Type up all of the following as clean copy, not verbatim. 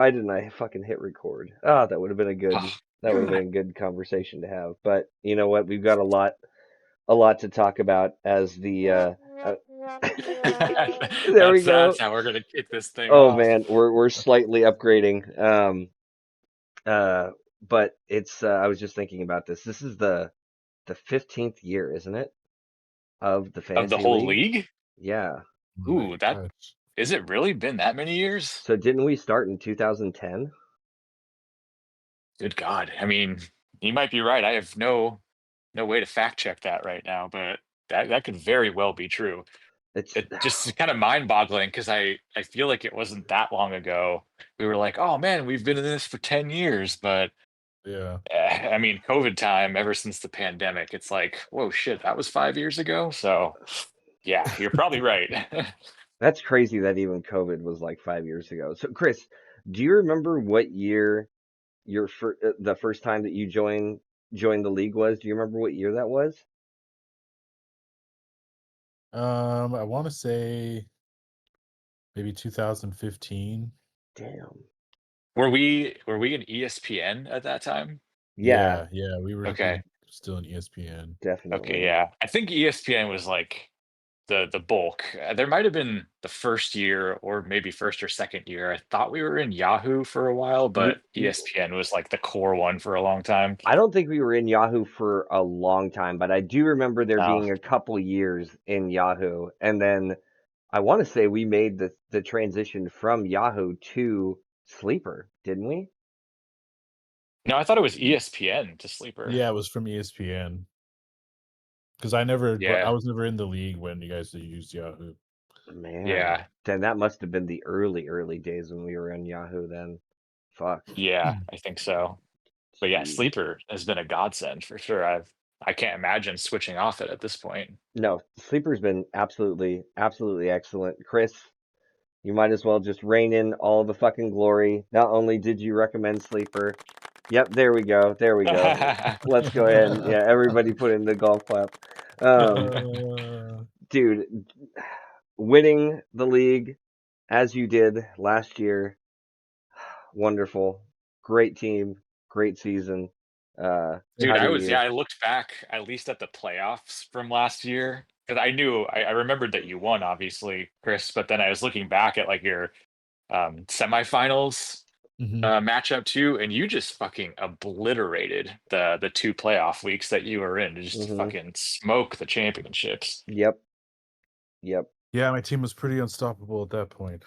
Why didn't I fucking hit record? Ah, that would have been a good Oh, that would have been a good conversation to have. But you know what? We've got a lot to talk about as the uh there we that's go. how we're gonna kick this thing Oh off. man, we're slightly upgrading. Uh but it's I was just thinking about this. This is the 15th year, isn't it, of the Of the fantasy whole league? league? Yeah. Ooh, My that gosh. is it really been that many years? So didn't we start in 2010? Good God. I mean, you might be right. I have no way to fact check that right now, but that could very well be true. It's It just kind of mind-boggling because I feel like it wasn't that long ago. We were like, oh man, we've been in this for 10 years, but Yeah. I mean, COVID time, ever since the pandemic, it's like, whoa, shit, that was 5 years ago. So, yeah, you're probably right. That's crazy that even COVID was like 5 years ago. So, Chris, do you remember what year the first time that you joined the league was? Do you remember what year that was? I want to say maybe 2015. Damn. Were we in ESPN at that time? Yeah, Yeah, we were Okay. still in ESPN. Okay, definitely. yeah. I think ESPN was like the bulk. There might have been the first year or maybe first or second year. I thought we were in Yahoo for a while, We, but ESPN was like the core one for a long time. I don't think we were in Yahoo for a long time, but I do remember there Oh, being a couple years in Yahoo, and then I want to say we made the transition from Yahoo to Sleeper, didn't we? no, I thought it was ESPN to Sleeper. Yeah, it was from ESPN because I Yeah, was never in the league when you guys used Yahoo. Man, yeah, then that must have been the early days when we were on Yahoo then. Fuck. yeah, I think so. But yeah, Jeez. Sleeper has been a godsend for sure. I can't imagine switching off it at this point. No, Sleeper's been absolutely excellent. Chris, you might as well just rein in all the fucking glory. Not only did you recommend Sleeper, yep, there we go. There we go. Let's go ahead and yeah, everybody put in the golf clap. Um, dude, winning the league as you did last year, wonderful. Great team, great season. Dude, How do you? I looked back at least at the playoffs from last year because I remembered that you won, obviously, Chris, but then I was looking back at like your semifinals Mhm. matchup too, and you just fucking obliterated the two playoff weeks that you were in to just Hmm. fucking smoke the championships. Yep, yep, Yeah, my team was pretty unstoppable at that point,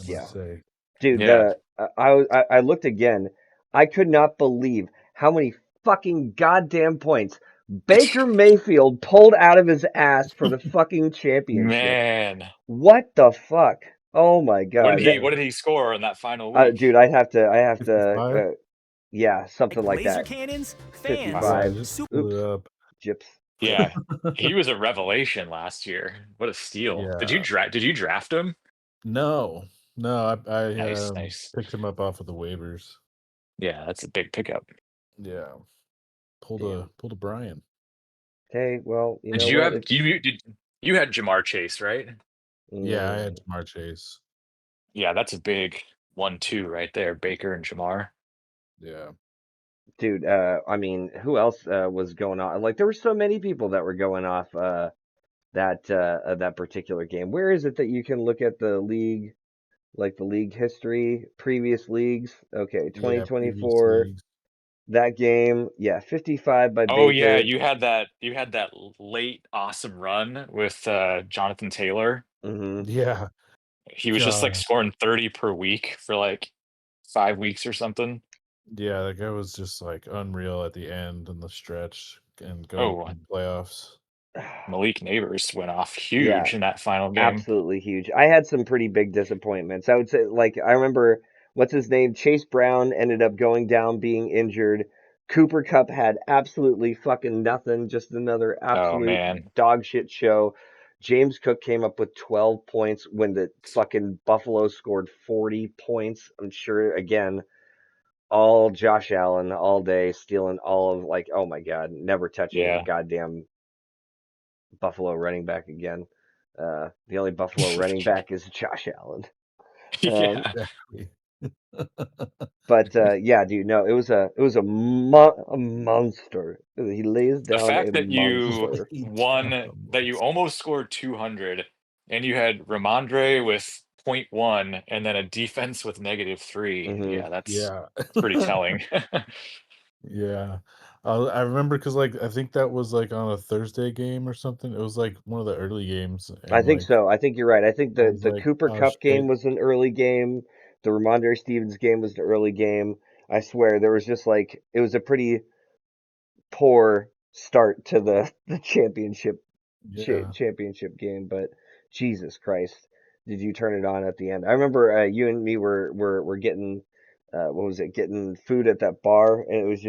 I yeah, must say. dude. Yeah. I looked again. I could not believe how many fucking goddamn points Baker Mayfield pulled out of his ass for the fucking championship. Man, What the fuck? Oh my god, what did he score in that final dude, week? I have to, 55? yeah, something Like like laser that. cannons, fans, Yeah, 55. just super. blew Oops, it up. gyps. Yeah. He was a revelation last year. What a steal. Yeah. Did you draft him? No. No, I Nice, nice. picked him up off of the waivers. Yeah, that's a big pickup. Yeah. Damn. Pulled a Brian. Okay, well, you Did know you what? have It's did you had Jamar Chase, right? Yeah, I had mm, Jamar Chase. Yeah, that's a big 1-2 right there, Baker and Jamar. Yeah. dude. I mean, who else was going on? Like, there were so many people that were going off that particular game. Where is it that you can look at the league, like the league history, previous leagues? Okay, Yeah, previous 2024. leagues. That game, yeah, 55 by Oh yeah, Baker. you had that late awesome run with Jonathan Taylor. Hmm. Yeah. He was just like God. scoring 30 per week for like 5 weeks or something. Yeah, that guy was just like unreal at the end and the stretch and going Oh, in the playoffs. Malik Neighbors went off Yeah, huge in that final game. absolutely huge. I had some pretty big disappointments. I would say, like, I remember what's his name? Chase Brown ended up going down, being injured. Cooper Cup had absolutely fucking nothing, just another Oh absolute man. dog shit show. James Cook came up with 12 points when the fucking Buffalo scored 40 points. I'm sure, again, all Josh Allen all day, stealing all of, like, oh my God, never touching a Yeah. goddamn Buffalo running back again. The only Buffalo running back is Josh Allen. Um, Exactly. But yeah, dude, no, a monster. He lays The down a fact that you monster. won, that you almost scored 200, and you had Ramondre with .1 and then a defense with -3. Hmm. Yeah, that's Yeah. pretty telling. Yeah. I remember because like, I think that was, like, on a Thursday game or something. It was, like, one of the early games, I and, think like, so. I think you're right. I think I the was the like, Cooper "Oh, Cup game shit." was an early game. The Ramondre Stevens game was an early game. I swear there was just like it was a pretty poor start to the the Yeah. championship game, but Jesus Christ, did you turn it on at the end? I remember you and me were getting what was it? Getting food at that bar, and it was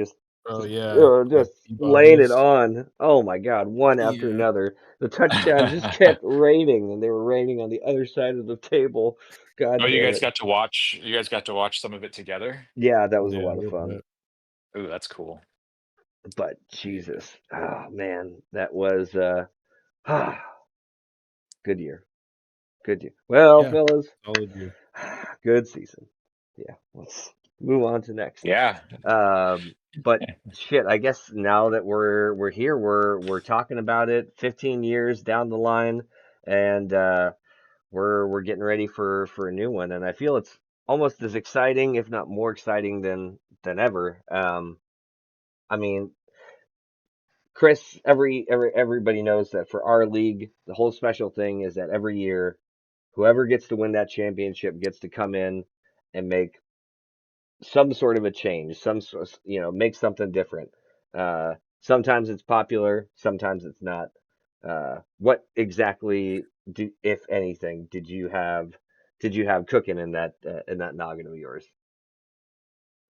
Oh, just yeah. At just laying it Peabody's. on. Oh my God, one after Yeah. another. The touchdown just kept raining, and they were raining on the other side of the table. Oh, God you damn guys it! got to watch you guys got to watch some of it together? Yeah, that was a Yeah, a lot of little fun. bit. Ooh, that's cool. But Yeah. Jesus, oh man, that was good year. Good year. Well, Yeah. fellas, Solid year. good season. Yeah, let's move on to next. Yeah. But shit, I guess now that we're here, we're talking about it 15 years down the line, and we're getting ready for a new one, and I feel it's almost as exciting, if not more exciting than ever. I mean, Chris, everybody knows that for our league, the whole special thing is that every year, whoever gets to win that championship gets to come in and make some sort of a change, make something different. Sometimes it's popular, sometimes it's not. What exactly, if anything, did you have cooking in that noggin of yours?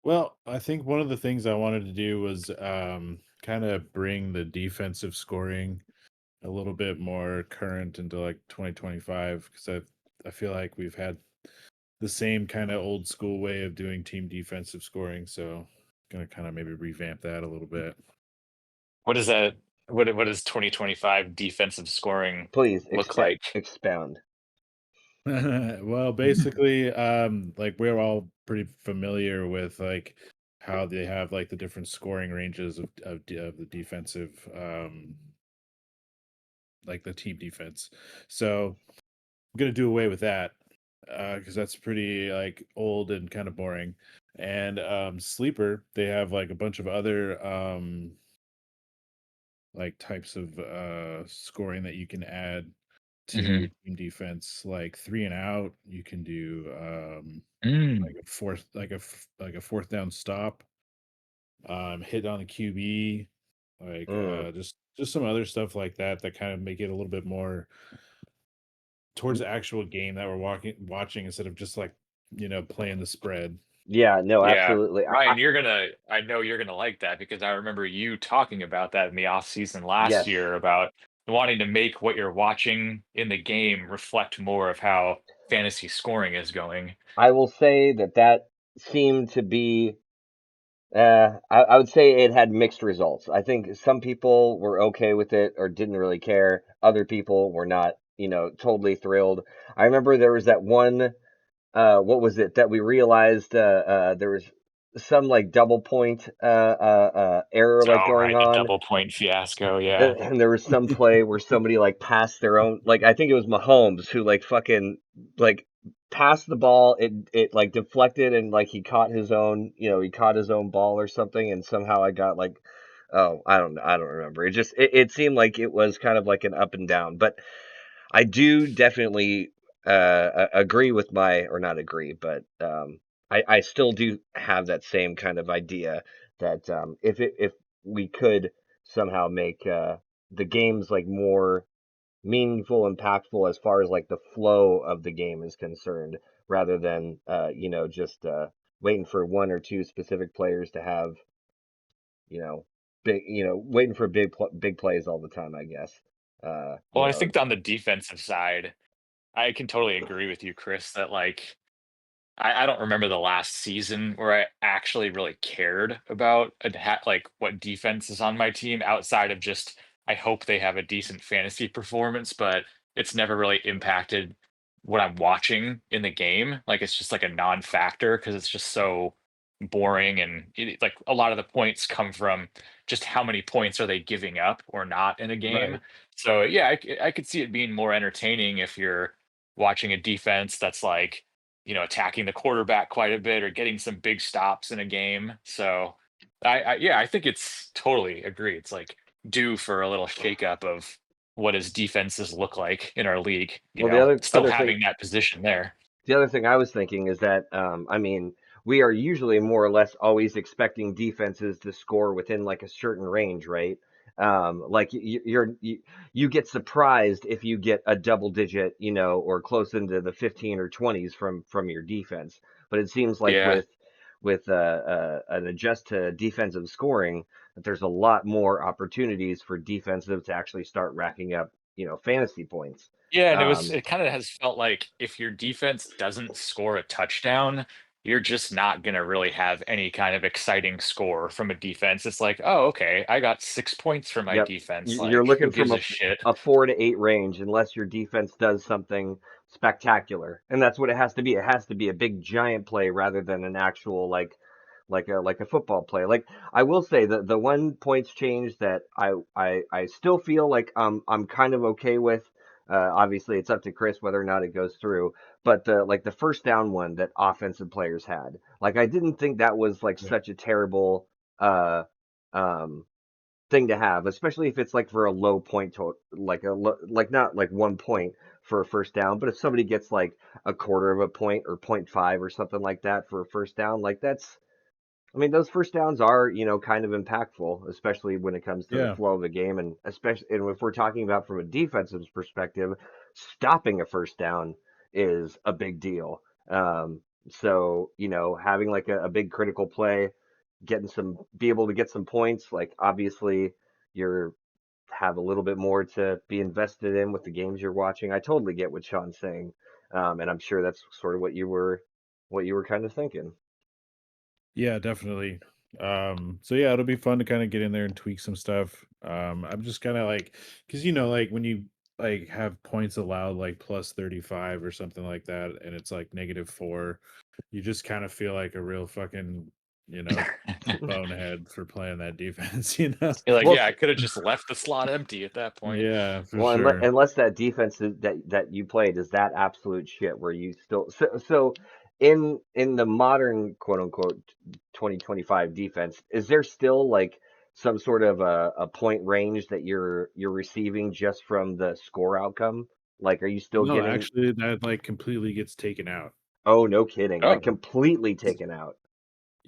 Well, I think one of the things I wanted to do was, kinda bring the defensive scoring a little bit more current into, like, 2025 because I feel like we've had the same kinda old school way of doing team defensive scoring, so gonna kinda maybe revamp that a little bit. What is that? What does 2025 defensive scoring Please look like? expound. Well, basically, like, we're all pretty familiar with, like, how they have, like, the different scoring ranges of the defensive, like, the team defense. So, I'm gonna do away with that, because that's pretty, like, old and kinda boring. And, Sleeper, they have, like, a bunch of other, like, types of, scoring that you can add to your Mhm. team defense, like 3 and out, you can do, like Mm. a 4th down stop, hit on the QB, like, Mm. just some other stuff like that that kind of make it a little bit more towards the actual game that we're watching instead of just like, playing the spread. Yeah, no, Yeah. absolutely. Ryan, I know you're gonna like that because I remember you talking about that in the off season last Yes, year about wanting to make what you're watching in the game reflect more of how fantasy scoring is going. I will say that seemed to be. I would say it had mixed results. I think some people were okay with it or didn't really care. Other people were not, totally thrilled. I remember there was that one. What was it that we realized? There was some like double point error like Oh, going right, the on. double point fiasco, yeah. And there was some play where somebody like passed their own, like I think it was Mahomes who like fucking like passed the ball. It like deflected and like he caught his own ball or something. And somehow I got like, oh, I don't remember. It seemed like it was kind of like an up and down. But I do definitely agree with or not agree, but I still do have that same kind of idea that if we could somehow make the games like more meaningful, impactful as far as like the flow of the game is concerned, rather than just waiting for one or two specific players to have you know waiting for big plays all the time, I guess. Uh, Well, you I know, think on the defensive side, I can totally agree with you, Chris, that like I don't remember the last season where I actually really cared about like what defense is on my team outside of just I hope they have a decent fantasy performance, but it's never really impacted what I'm watching in the game. Like it's just like a non-factor because it's just so boring and like a lot of the points come from just how many points are they giving up or not in a game. Right. So yeah, I could see it being more entertaining if you're watching a defense that's like, attacking the quarterback quite a bit or getting some big stops in a game. So yeah, I think it's totally agree. It's like due for a little shakeup of what does defenses look like in our league, Well, the still other thing having that position there. The other thing I was thinking is that, I mean, we are usually more or less always expecting defenses to score within like a certain range, right? Like you get surprised if you get a double digit, or close into the 15 or 20s from your defense. But it seems like Yeah. with an adjust to defensive scoring, that there's a lot more opportunities for defensive to actually start racking up, fantasy points. Yeah, and Um, it kind of has felt like if your defense doesn't score a touchdown, you're just not going to really have any kind of exciting score from a defense. It's like, oh, okay, I got 6 points from my Yep. defense. You're Like, who looking from gives a shit? a 4 to 8 range unless your defense does something spectacular. And that's what it has to be. It has to be a big giant play rather than an actual like a football play. Like I will say that the one points change that I still feel like I'm kind of okay with. Obviously it's up to Chris whether or not it goes through. But the first down one that offensive players had. Like I didn't think that was like Yeah. such a terrible uh um thing to have, especially if it's like for a low point to like not like 1 point for a first down, but if somebody gets like a quarter of a point or point 0.5 or something like that for a first down, like that's I mean those first downs are, kind of impactful, especially when it comes to the Yeah. flow of the game and especially and if we're talking about from a defensive perspective, stopping a first down is a big deal. So, having like a big critical play be able to get some points. Like obviously you're have a little bit more to be invested in with the games you're watching. I totally get what Sean's saying. And I'm sure that's sort of what you were kind of thinking. Yeah, definitely. So yeah, it'll be fun to kind of get in there and tweak some stuff. I'm just kind of like, because like when you like have points allowed like plus 35 or something like that, and it's like -4, you just kind of feel like a real fucking, you know, bonehead for playing that defense, You're like, Well, yeah, I could have just left the slot empty at that point. Yeah, for well, sure. unless that defense that you played is that absolute shit where you still so in the modern quote unquote 2025 defense, is there still like some sort of a point range that you're receiving just from the score outcome? Like, are you still No, getting? actually, that like completely gets taken out. Oh, no kidding! Like Oh, completely taken out.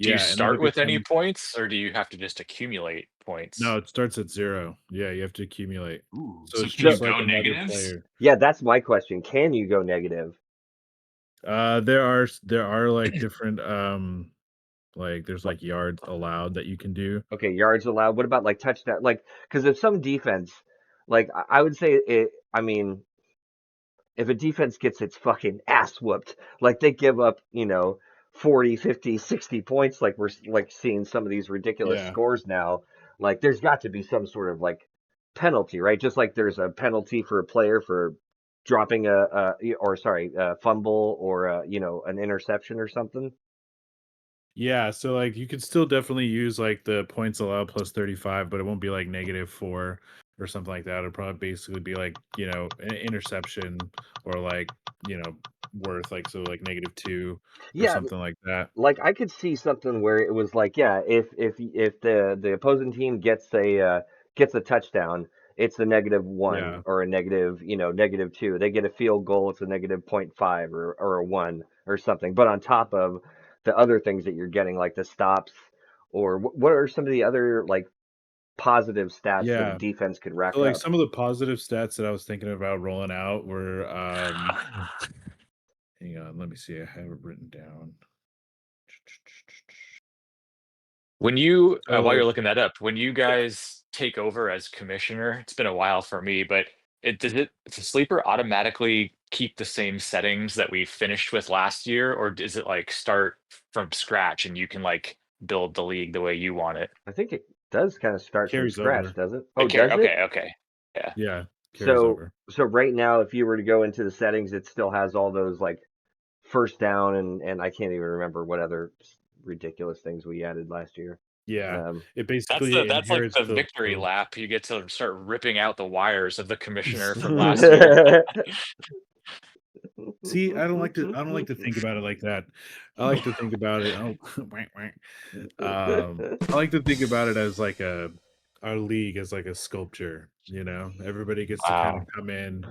do you Yeah, and then start it with any becomes points or do you have to just accumulate no, points? it starts at 0. Yeah, you have to accumulate. Ooh, So so it's can you just So like go another negatives? player. yeah, that's my question. Can you go negative? There are like different like there's Like, like yards allowed that you can do. okay, yards allowed. What about like touchdown? Like, because if some defense, like I would say it. I mean, if a defense gets its fucking ass whooped, like they give up, 40, 50, 60 points, like we're like seeing some of these ridiculous Yeah. scores now, like there's got to be some sort of like penalty, right? Just like there's a penalty for a player for dropping or sorry, a fumble or an interception or something. Yeah, so like you could still definitely use like the points allowed plus 35, but it won't be like -4 or something like that. It'll probably basically be like, an interception or like, worth like so like -2 or Yeah, something like that. like I could see something where it was like, yeah, if the opposing team gets a touchdown, it's a -1 Yeah. or a negative, -2. They get a field goal, it's a negative point five or a one or something. But on top of the other things that you're getting, like the stops, or what are some of the other like positive stats that a Yeah. defense could So rack like up? some of the positive stats that I was thinking about rolling out were hang on, let me see. I have it written down. When you, while So you're looking that up, when you yeah. guys take over as commissioner, it's been a while for me, but does the sleeper automatically keep the same settings that we finished with last year, or does it like start from scratch and you can like build the league the way you want it? I think it does kind of start from Carries scratch, over. does it? Oh, Care. does it? Okay. Okay. Yeah. Yeah. carries So over. so right now, if you were to go into the settings, it still has all those like first down and I can't even remember what other ridiculous things we added last year. Yeah, Um, it That's basically that's like inherits the the victory the lap. You get to start ripping out the wires of the commissioner from last year. See, I don't like to think about it like that. I like to think about it, oh, wank, wank. I like to think about it as like our league as like a sculpture, you know? Everybody gets to kind of Wow. come in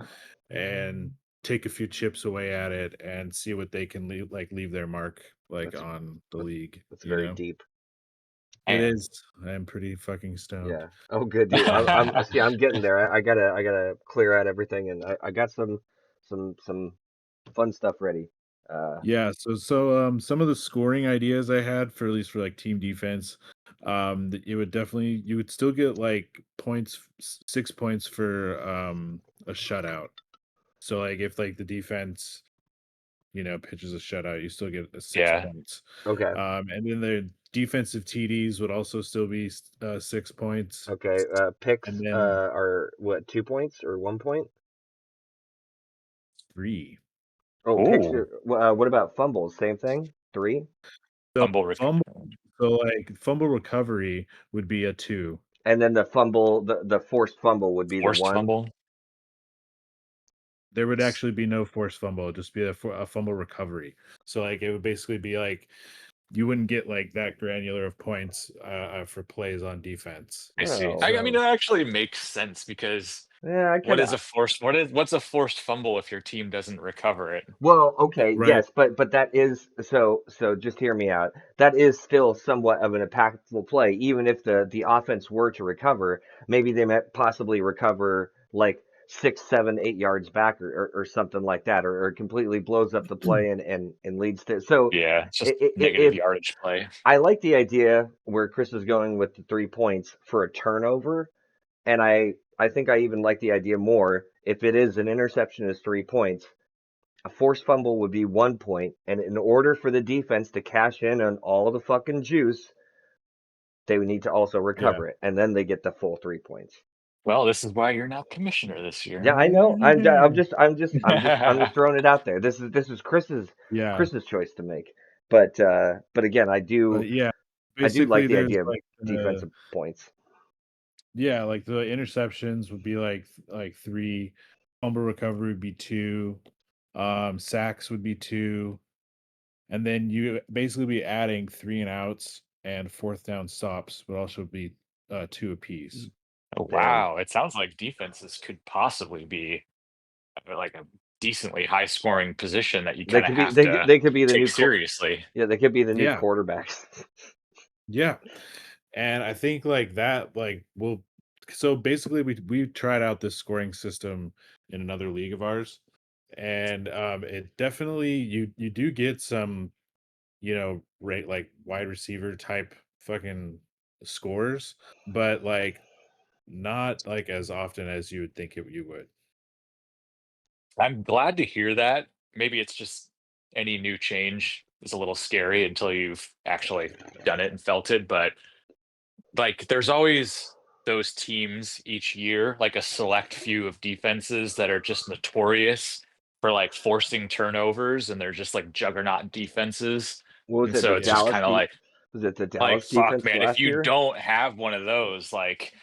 and take a few chips away at it and see what they can leave their mark like that's on the that's league, that's you very know? deep. It Man. is. I'm pretty fucking stoned. Yeah. Oh, good, dude. I'm see. I'm getting there. I gotta clear out everything, and I got some fun stuff ready. Yeah, some of the scoring ideas I had for at least for like team defense, that you would still get like 6 points for a shutout. So like if like the defense, pitches a shutout, you still get 6 Yeah. points. Okay. And then the defensive TDs would also still be 6 points. Okay. And Picks then are what, 2 points or 1 point? three. Oh, picks Ooh. are. What about fumbles? Same thing. 3. So Fumble rec like fumble recovery would be a 2. And then the fumble, the forced fumble would be the forced 1. fumble. There would actually be no forced fumble, it'd just be a fumble recovery. So, like, it would basically be like you wouldn't get like that granular of points for plays on defense. I see. Oh, I mean, So, it actually makes sense because yeah. I what kind is of. a forced what's a forced fumble if your team doesn't recover it? Well, okay, right, yes, but that is so just hear me out. That is still somewhat of an impactful play, even if the offense were to recover. Maybe they might possibly recover like 6, 7, 8 yards back or something like that, or completely blows up the play and leads to. So Yeah, it's just negative if yardage play. I like the idea where Chris is going with the 3 points for a turnover, and I think I even like the idea more if it is an interception is 3 points. A forced fumble would be 1 point, and in order for the defense to cash in on all the fucking juice, they would need to also yeah. recover it, and then they get the full 3 points. Well, this is why you're not commissioner this Yeah, year. I know. I'm just throwing it out there. This is Yeah, Chris's choice to make. But again, but yeah, I do like basically the there's idea of like defensive points. yeah, like the interceptions would be like 3, fumble recovery would be 2, sacks would be 2, and then you basically be adding 3 and outs and fourth down stops would also be 2 apiece. Oh, Damn. wow, it sounds like defenses could possibly be like a decently high scoring position that you They kind of could be have they could- to they could be the take new seriously. yeah, they could be the new Yeah, quarterbacks. yeah. And I think like that, so basically we tried out this scoring system in another league of ours. And it definitely you do get some, rate like wide receiver type fucking scores, but like not like as often as you would think you would. I'm glad to hear that. Maybe it's just any new change is a little scary until you've actually done it and felt it, but like there's always those teams each year, like a select few of defenses that are just notorious for like forcing turnovers and they're just like juggernaut defenses. What was And it? so The it's just Yeah. Dallas kind of de Was it the like Dallas fuck defense man, if last you year? don't have one of those, like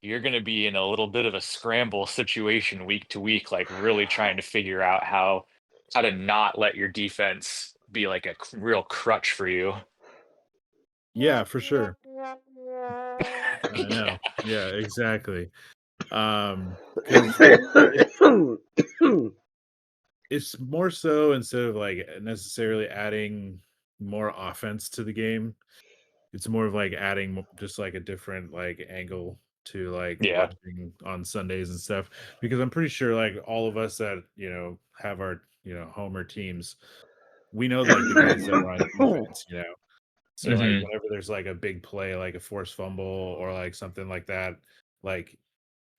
you're going to be in a little bit of a scramble situation week to week, like really trying to figure out how to not let your defense be like a real crutch for you. Yeah, for sure. I Yeah. know. Yeah, exactly. Because it's more so instead of like necessarily adding more offense to the game, it's more of like adding just like a different like angle to like Yeah. watching on Sundays and stuff. Because I'm pretty sure like all of us that have our homer teams, we know like the guys that are on defense. So like Hmm. whenever there's like a big play, like a forced fumble or like something like that, like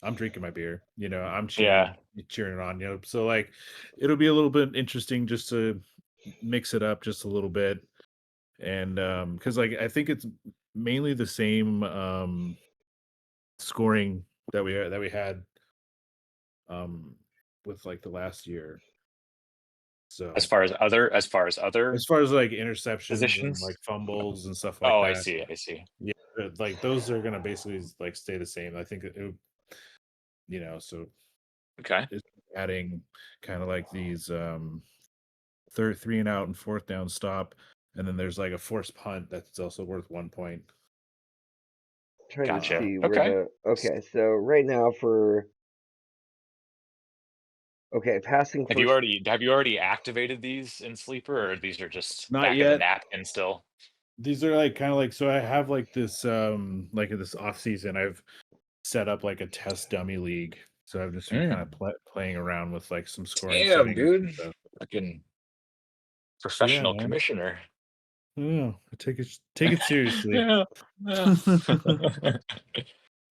I'm drinking my beer, I'm Yeah. cheering it on, So like it'll be a little bit interesting just to mix it up just a little bit. And because like I think it's mainly the same scoring that we had um, with like the last year. As So far as other as far as like interceptions and positions. like fumbles and stuff like Oh, I that, see. I see. yeah, like those are gonna basically like stay the same. I think so Okay. it's adding kind of like these third 3 and out and fourth down stop, and then there's like a forced punt that's also worth 1 point. Trying to Gotcha. see where Okay. the okay. So right now for passing Have you first. already activated these in Sleeper, or these are just Not back in the yet. napkin still? These are like kind of like, so I have like in this off season I've set up like a test dummy league. So I've just been kind of Mm. playing around with like some scoring Damn, settings and dude. stuff. Fucking Yeah, professional man. commissioner. Yeah, take it seriously. Yeah. Yeah.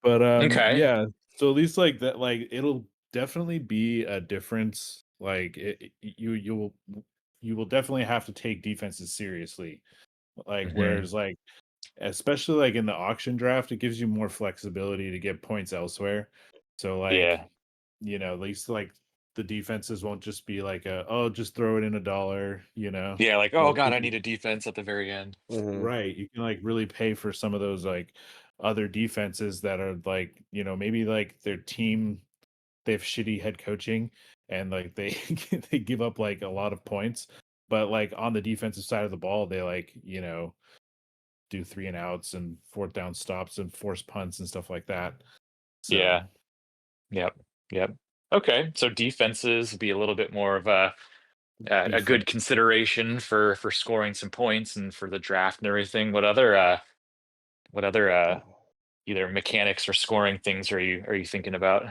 But Okay. yeah, so at least like that, like it'll definitely be a difference. Like you will definitely have to take defenses seriously. Like Hmm. whereas like especially like in the auction draft, it gives you more flexibility to get points elsewhere. So like, Yeah. at least like the defenses won't just be like just throw it in $1. Yeah, like, oh Like God, you I can need a defense at the very end. Mhm. right, you can like really pay for some of those like other defenses that are like, maybe like their team, they have shitty head coaching and like they they give up like a lot of points, but like on the defensive side of the ball, they like, do 3 and outs and fourth down stops and force punts and stuff like that. So Yeah. Yep. Yep. Okay. So defenses be a little bit more of a good defense. consideration for scoring some points and for the draft and everything. What other either mechanics or scoring things are you thinking about?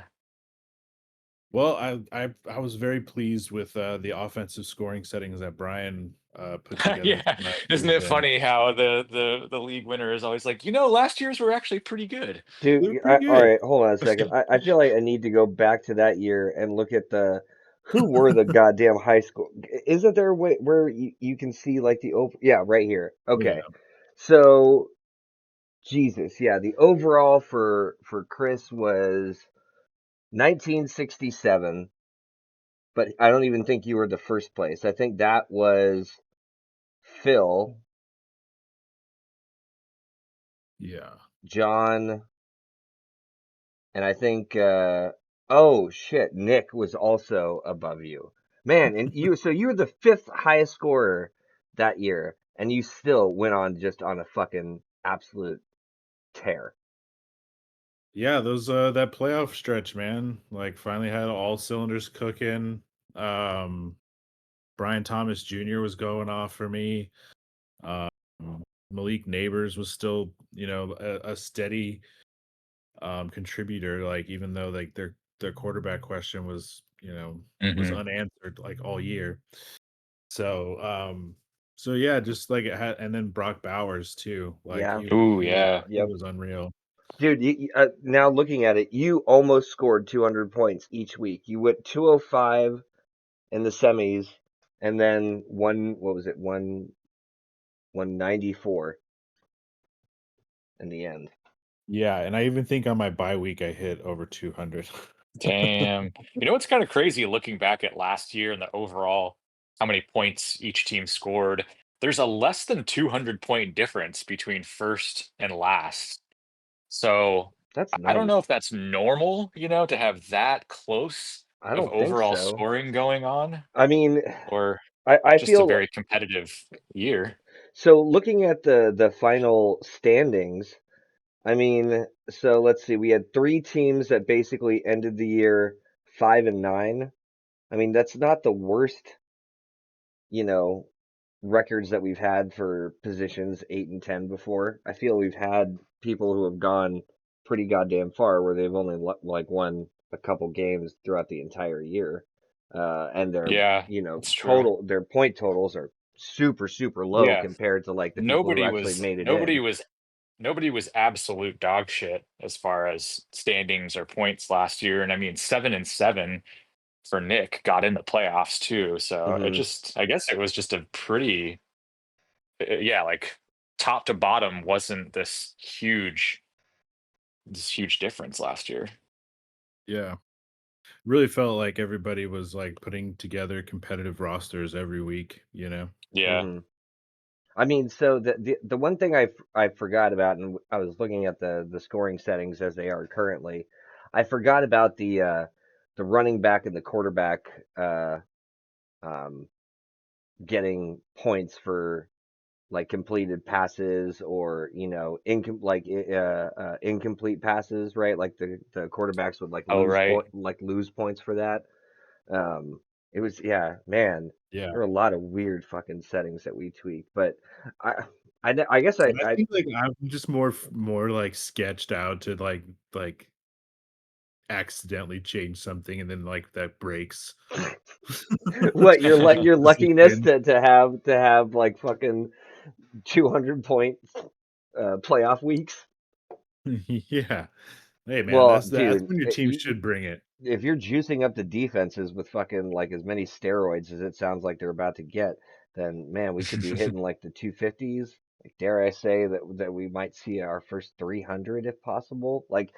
Well, I was very pleased with the offensive scoring settings that Brian put together Yeah. for last Isn't it season. funny how the league winner is always like, last year's were actually pretty good. Dude, They're pretty all good. right, hold on a second. I feel like I need to go back to that year and look at who were the goddamn high school. Isn't there a way where you can see like the over? Yeah, right here. Yeah, Okay, so Jesus, yeah, the overall for Chris was 1967, but I don't even think you were the first place. I think that was Phil, yeah. John, and I think oh shit, Nick was also above you. Man, and you were the fifth highest scorer that year, and you still went on just on a fucking absolute tear. Yeah, those that playoff stretch, man. Like finally had all cylinders cooking. Um Brian Thomas Jr. was going off for me. Um Malik Neighbors was still, a steady contributor, like even though like their quarterback question was Hmm. unanswered like all year. So so yeah, just like it had, and then Brock Bowers too. Like Yeah. Ooh, he was yeah. he Yep. was unreal. Dude, now looking at it, you almost scored 200 points each week. You went 205 in the semis, and then what was it, 194 in the end. Yeah, and I even think on my bye week I hit over 200. Damn. You know what's kind of crazy looking back at last year and the overall how many points each team scored? There's a less than 200 point difference between first and last. So That's I don't know nice. if that's normal, to have that close I of don't think overall so. scoring going on, I mean, or I just a feel very competitive year. so looking at the final standings. I mean, so let's see. We had three teams that basically ended the year 5-9. I mean, that's not the worst, you know, records that we've had for positions 8 and 10 before. I feel we've had people who have gone pretty goddamn far where they've only like won a couple games throughout the entire year, and their Yeah, that's true. total their point totals are super super low Yeah, compared to like the people who nobody actually was made it nobody in. was nobody was absolute dog shit as far as standings or points last year. And I mean, 7-7 for Nick got in the playoffs too. So Hmm. I guess it was just a pretty, yeah, like top to bottom wasn't this huge difference last year. Yeah. really felt like everybody was like putting together competitive rosters every week, you know? Yeah. Hmm. I mean, so the one thing I forgot about, and I was looking at the scoring settings as they are currently. I forgot about the running back and the quarterback um, getting points for like completed passes or incomplete passes, right? Like the quarterbacks would like Oh, right. lose points for that. It was, yeah, man. Yeah. There were a lot of weird fucking settings that we tweaked, but I I guess And I think like I'm just more like sketched out to like accidentally change something and then like that breaks. what your Just a luckiness win. to have like fucking 200 point playoff weeks. Yeah. Hey man, Well, that's dude, when your team should bring it. if you're juicing up the defenses with fucking like as many steroids as it sounds like they're about to get, then man, we could be hitting like the 250s. Like, dare I say that we might see our first 300 if possible. Like,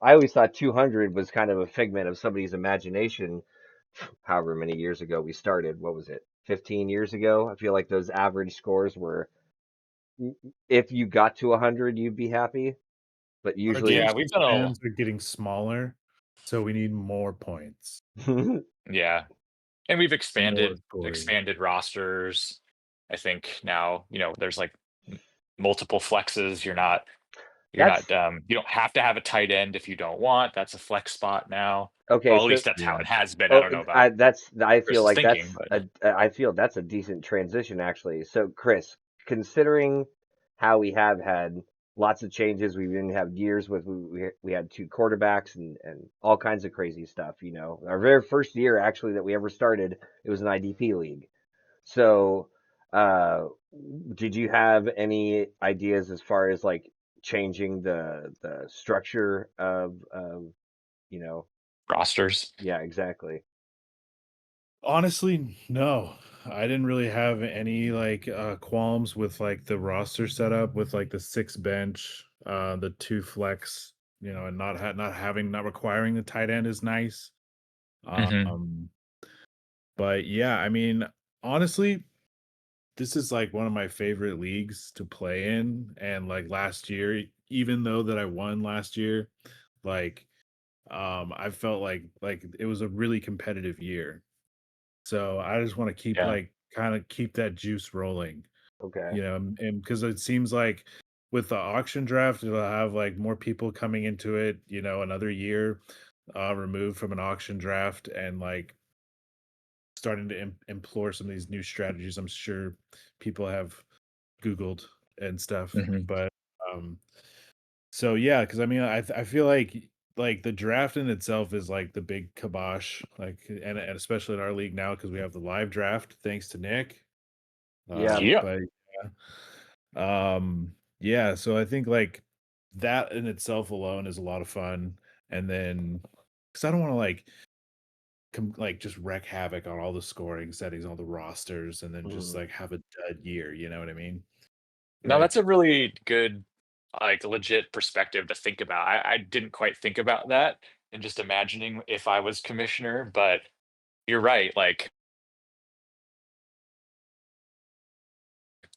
I always thought 200 was kind of a figment of somebody's imagination. However many years ago we started, what was it? 15 years ago. I feel like those average scores were, if you got to 100, you'd be happy. But Our usually, Yeah, we've attention done a spans are getting smaller, so we need more points, yeah. And we've more expanded scoring. expanded rosters. I think now, there's like multiple flexes. that's You don't have to have a tight end if you don't want. That's a flex spot now. okay. Well, at So least that's how Yeah. it has been. I oh, don't know about I feel Chris's like thinking, but I feel that's a decent transition actually. So Chris, considering how we have had lots of changes, we even have years with we had two quarterbacks and all kinds of crazy stuff. Our very first year actually that we ever started, it was an IDP league. So, uh, did you have any ideas as far as like changing the structure of you know? rosters. Yeah, exactly. Honestly, no. I didn't really have any like qualms with like the roster setup with like the six bench, the two flex, and not requiring the tight end is nice. Hmm. Um, but yeah, I mean, honestly, this is like one of my favorite leagues to play in. And like last year, even though that I won last year, like I felt like it was a really competitive year. So I just want to keep Yeah. like kind of keep that juice rolling, Okay. and because it seems like with the auction draft, it'll have like more people coming into it, another year removed from an auction draft and like starting to implore some of these new strategies. I'm sure people have Googled and stuff, Hmm. but um, so yeah, because I mean, I feel like the draft in itself is like the big kibosh, like and especially in our league now because we have the live draft thanks to Nick. Yeah. Yeah. But yeah, so I think like that in itself alone is a lot of fun, and then because I don't want to like just wreak havoc on all the scoring settings, all the rosters, and then just Mhm. like have a dud year. You know what I mean? No, that's Like, a really good, like, legit perspective to think about. I didn't quite think about that and just imagining if I was commissioner, but you're right. Like,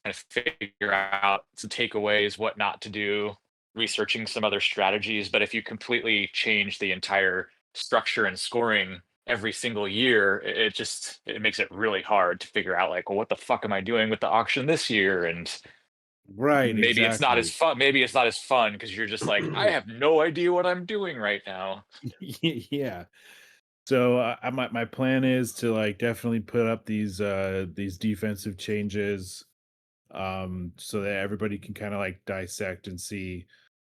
kind of figure out some takeaways, what not to do, researching some other strategies. But if you completely change the entire structure and scoring every single year, it makes it really hard to figure out like, well, what the fuck am I doing with the auction this year? And right, maybe it's not as exactly. fun. Maybe it's not as fun because you're just like, I have no idea what I'm doing right now. Yeah. So my plan is to like definitely put up these defensive changes, so that everybody can kind of like dissect and see,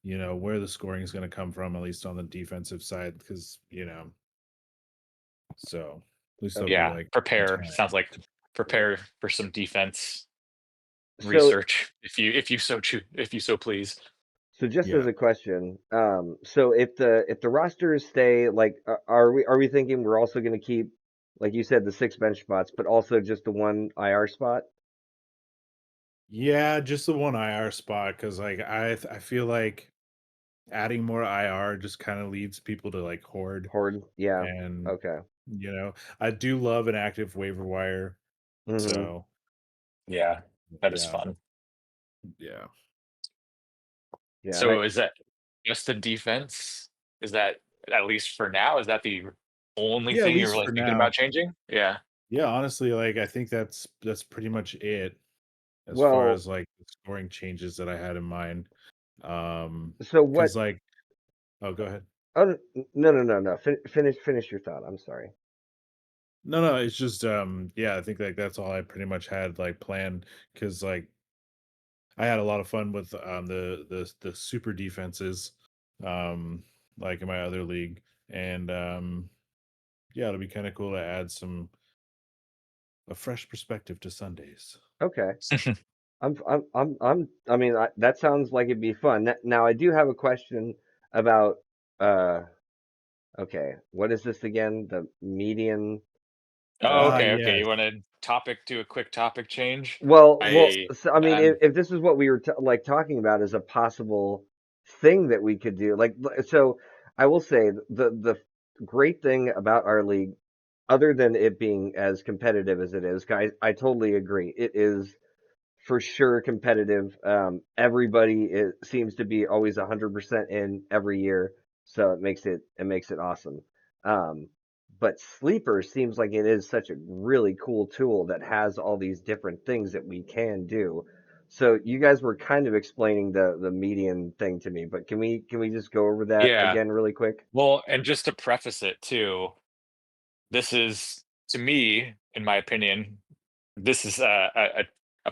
where the scoring is going to come from, at least on the defensive side, because so at least there'll be Okay. Yeah, like some prepare. time. Sounds like Yeah. prepare for some defense So research if you so please. so just as Yeah. a question, so if the rosters stay like, are we thinking we're also going to keep, like you said, the six bench spots, but also just the one IR spot? Yeah, just the one IR spot because like I feel like adding more IR just kind of leads people to like hoard. Horde, yeah, And, okay. I do love an active waiver wire. Hmm. So, Yeah, that is yeah, fun. yeah. Yeah, and I So is that just the defense? Is that, at least for now, is that the only Yeah, at thing you're least really for thinking now. about changing? Yeah. Yeah, honestly, like I think that's pretty much it as far well, as like the scoring changes that I had in mind. so what? Because like, oh, go ahead. Oh, no, no, no, no. Finish your thought. I'm sorry. No, no, it's just yeah, I think like that's all I pretty much had like planned because like I had a lot of fun with the super defenses um like in my other league. And yeah, it'll be kind of cool to add some a fresh perspective to Sundays. Okay. I mean, that sounds like it'd be fun. Now, I do have a question about, uh, okay, what is this again? The median, Oh, Ah, okay, okay. yes. You want to do a quick topic change? well, I so, I mean, um if this is what we were like talking about as a possible thing that we could do, like, so I will say the great thing about our league, other than it being as competitive as it is, guys, I totally agree. It is for sure competitive. Everybody seems to be always 100% in every year, so it makes it awesome. Um, but Sleeper seems like it is such a really cool tool that has all these different things that we can do. So you guys were kind of explaining the median thing to me, but can we just go over that yeah. again really quick? Well, and just to preface it too, this is, to me, in my opinion, this is a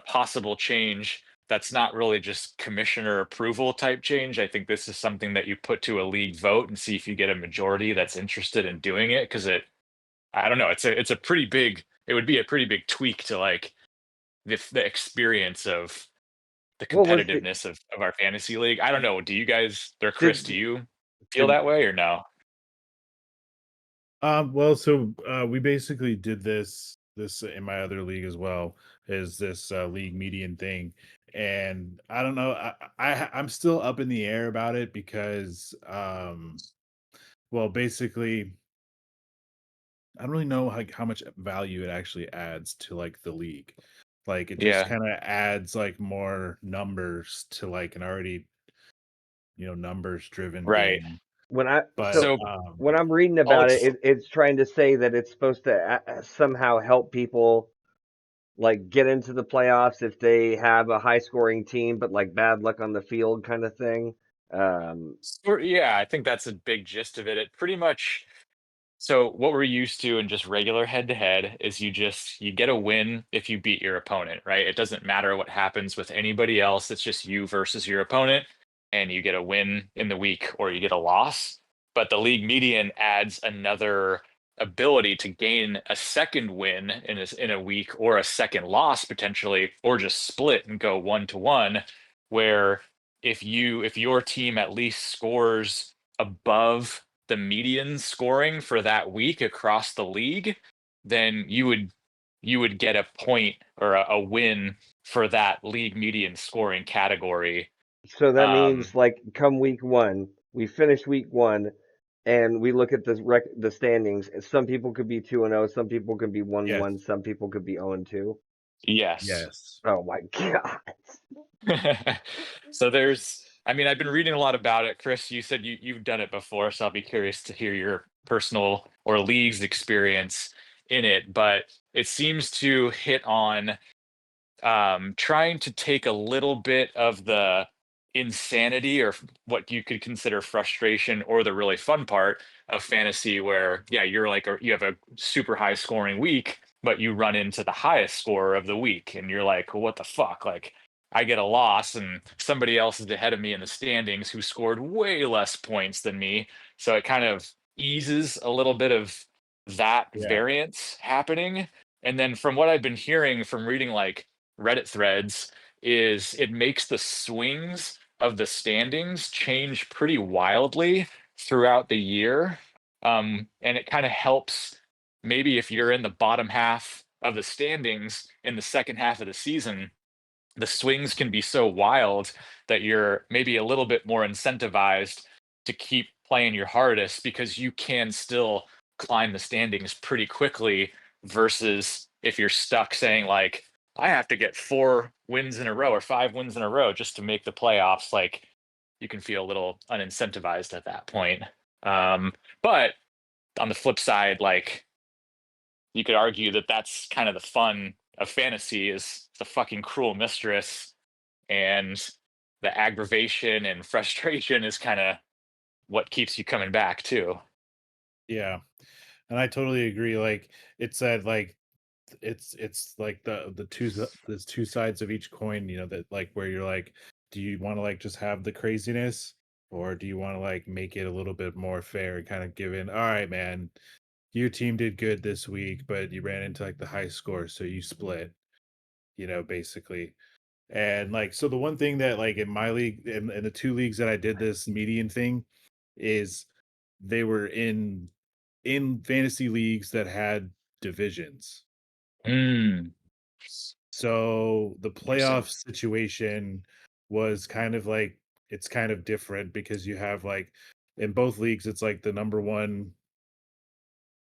possible change that's not really just commissioner approval type change. I think this is something that you put to a league vote and see if you get a majority that's interested in doing it. Because I don't know, it's a pretty big, it would be a pretty big tweak to like the experience of the What was the competitiveness of our fantasy league. I don't know. Do you guys, or Chris, do did you feel did that way or no? Well, so we basically did this in my other league as well, is this league median thing. And I don't know, I'm still up in the air about it because well, basically I don't really know like how much value it actually adds to like the league. Like it just Yeah, kind of adds like more numbers to like an already, numbers driven right. game. when I But so So when I'm reading I'll about it, it's trying to say that it's supposed to somehow help people like get into the playoffs if they have a high scoring team, but like bad luck on the field kind of thing. Um, yeah, I think that's a big gist of it. It pretty much, so what we're used to in just regular head to head is you get a win if you beat your opponent, right? It doesn't matter what happens with anybody else. It's just you versus your opponent, and you get a win in the week or you get a loss. But the league median adds another ability to gain a second win in a week, or a second loss potentially, or just split and go 1-1, where if your team at least scores above the median scoring for that week across the league, then you would get a point or a win for that league median scoring category. so that Um, means like come week one, we finish week one, and we look at the standings. And some people could be 2-0, some people could be 1-1, yes, some people could be 0-2. yes. yes. Oh my god! So I mean, I've been reading a lot about it. Chris, you said you've done it before, so I'll be curious to hear your personal or league's experience in it. But it seems to hit on trying to take a little bit of the insanity, or what you could consider frustration, or the really fun part of fantasy, where yeah, you're like, or you have a super high scoring week, but you run into the highest scorer of the week, and you're like, well, what the fuck? Like, I get a loss, and somebody else is ahead of me in the standings who scored way less points than me. So it kind of eases a little bit of that Yeah. variance happening. And then from what I've been hearing from reading like Reddit threads, is it makes the swings of the standings change pretty wildly throughout the year. And it kind of helps, maybe if you're in the bottom half of the standings in the second half of the season, the swings can be so wild that you're maybe a little bit more incentivized to keep playing your hardest because you can still climb the standings pretty quickly versus if you're stuck saying like I have to get 4 wins in a row or 5 wins in a row just to make the playoffs, like you can feel a little unincentivized at that point. But on the flip side, like you could argue that that's kind of the fun of fantasy is the fucking cruel mistress, and the aggravation and frustration is kind of what keeps you coming back too. Yeah. And I totally agree. Like it said, like it's like there's two sides of each coin, that like where you're like, do you want to like just have the craziness, or do you want to like make it a little bit more fair and kind of give in, all right, man, your team did good this week, but you ran into like the high score, so you split, basically. And like, so the one thing that like in my league, in the two leagues that I did this median thing, is they were in fantasy leagues that had divisions. Mm, So the interesting. playoff situation was kind of like, it's kind of different because you have like in both leagues it's like the number one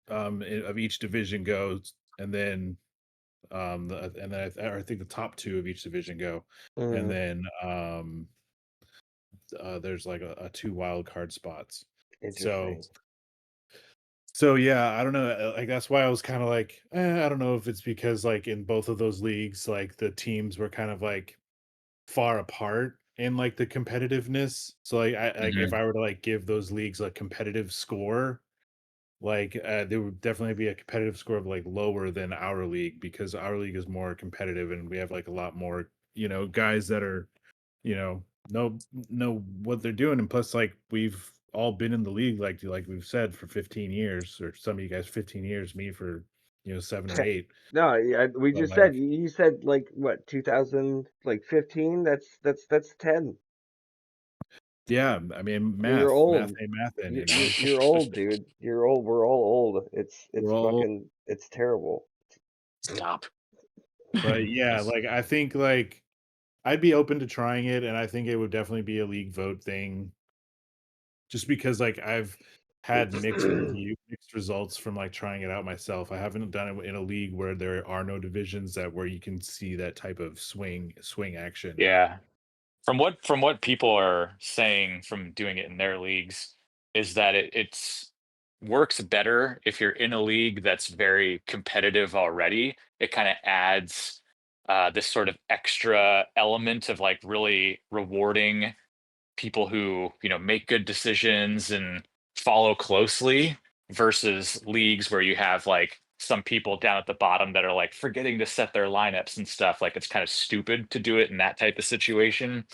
of each division goes, and then I think the top two of each division go, and Mm, then there's like a two wild card spots. So interesting. so yeah, I don't know. Like that's why I was kind of like, I don't know if it's because like in both of those leagues, like the teams were kind of like far apart in like the competitiveness. So like if Hmm. I were to like give those leagues a competitive score, like there would definitely be a competitive score of like lower than our league, because our league is more competitive and we have like a lot more, guys that are, you know what they're doing. And plus like we've all been in the league, like we've said, for 15 years, or some of you guys 15 years, me for 7 or 8. No, yeah, we So just said like, you said like what 2000 like 15. That's 10. yeah, I mean, You're math old. ain't mathin', You're old, dude. You're old. We're all old. It's we're all. fucking it's terrible. Stop. But yeah, like I think like I'd be open to trying it, and I think it would definitely be a league vote thing, just because like I've had mixed results from like trying it out myself. I haven't done it in a league where there are no divisions, that where you can see that type of swing action. Yeah. From what people are saying from doing it in their leagues is that it's works better if you're in a league that's very competitive already. It kind of adds this sort of extra element of like really rewarding people who make good decisions and follow closely versus leagues where you have like some people down at the bottom that are like forgetting to set their lineups and stuff. Like it's kind of stupid to do it in that type of situation.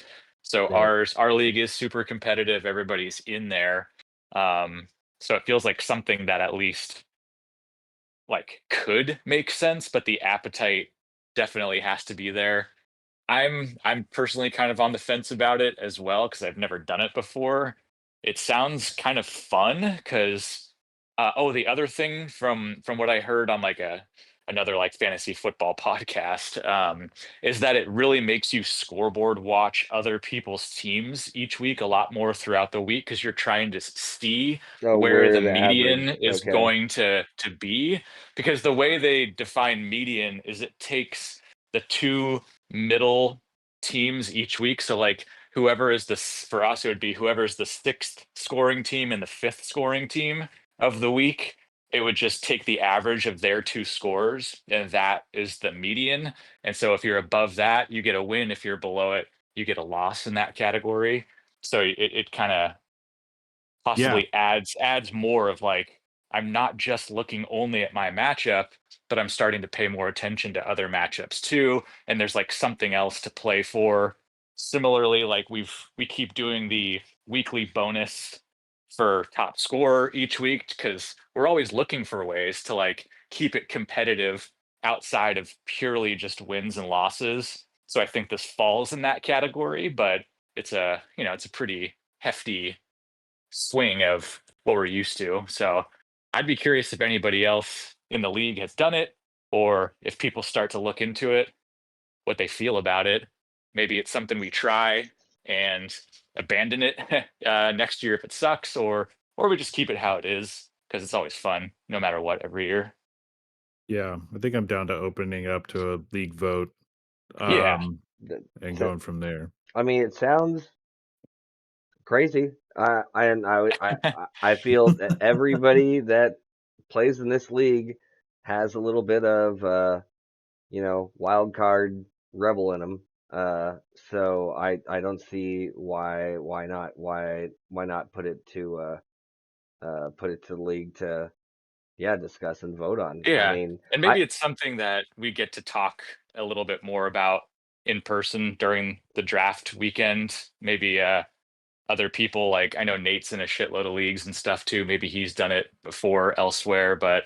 So Yeah. our league is super competitive, everybody's in there. So it feels like something that at least like could make sense, but the appetite definitely has to be there. I'm personally kind of on the fence about it as well because I've never done it before. It sounds kind of fun because oh, the other thing from what I heard on like another like fantasy football podcast, is that it really makes you scoreboard watch other people's teams each week a lot more throughout the week because you're trying to see Oh, where where the the median average? is Okay. going to be, because the way they define median is it takes the two middle teams each week. So like whoever is this for us, it would be whoever's the sixth scoring team and the fifth scoring team of the week. It would just take the average of their two scores, and that is the median. And so if you're above that, you get a win. If you're below it, you get a loss in that category. So it kind of Yeah, possibly adds more of like I'm not just looking only at my matchup, but I'm starting to pay more attention to other matchups too. And there's like something else to play for. Similarly, like we keep doing the weekly bonus for top scorer each week because we're always looking for ways to like keep it competitive outside of purely just wins and losses. So I think this falls in that category, but it's a pretty hefty swing of what we're used to. So I'd be curious if anybody else in the league has done it, or if people start to look into it, what they feel about it. maybe it's something we try and abandon it next year if it sucks, or we just keep it how it is because it's always fun no matter what every year. Yeah, I think I'm down to opening up to a league vote, Yeah. um, That, and that, going from there. I mean, it sounds crazy. I feel that everybody that plays in this league has a little bit of wild card rebel in them. So I don't see why not put it to the league to discuss and vote on. I Yeah, mean, and I maybe it's something that we get to talk a little bit more about in person during the draft weekend. Maybe other people, like I know Nate's in a shitload of leagues and stuff too. Maybe he's done it before elsewhere, but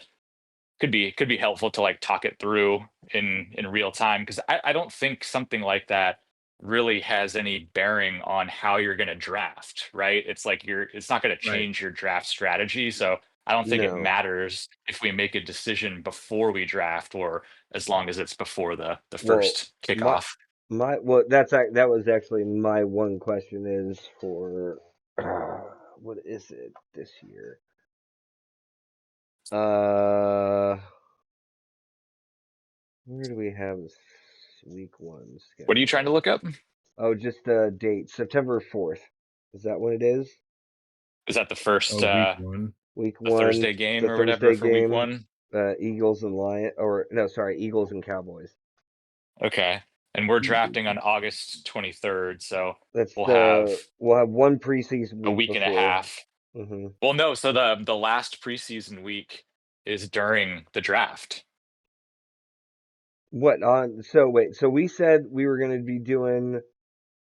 could be helpful to like talk it through in real time because I don't think something like that really has any bearing on how you're going to draft, right? It's like it's not going to Right. change your draft strategy. So I don't think it no. matters if we make a decision before we draft or as long as it's before the Well, first my kickoff. that was actually my one question is for what is it this year? Uh, where do we have this week one What are you trying to schedule? look up? Oh, just the date, September 4th. Is that what it is? Is that the first Oh, week 1. Week the one, Thursday game the or whatever Thursday for week game, one? Eagles and Lion, or no, sorry, Eagles and Cowboys. Okay. And we're drafting on August 23rd, so we'll have We'll have one preseason a week week and a before. half. hmm Well, no, so the last preseason week is during the draft. What on? So wait, so we said we were going to be doing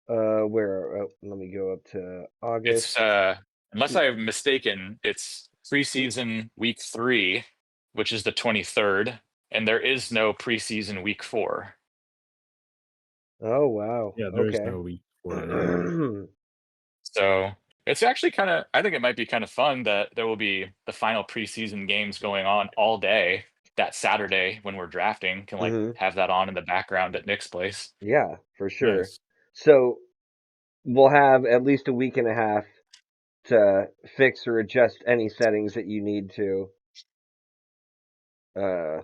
where? Let me go up to It's August. unless I'm mistaken, it's preseason week 3, which is the 23rd, and there is no preseason week 4. Oh wow. Yeah, there is Okay. no week 4, yeah. So it's actually kind of, I think it might be kind of fun that there will be the final preseason games going on all day that Saturday when we're drafting. Can like hmm have that on in the background at Nick's place. Yeah, for sure. Nice. So we'll have at least a week and a half to fix or adjust any settings that you need to uh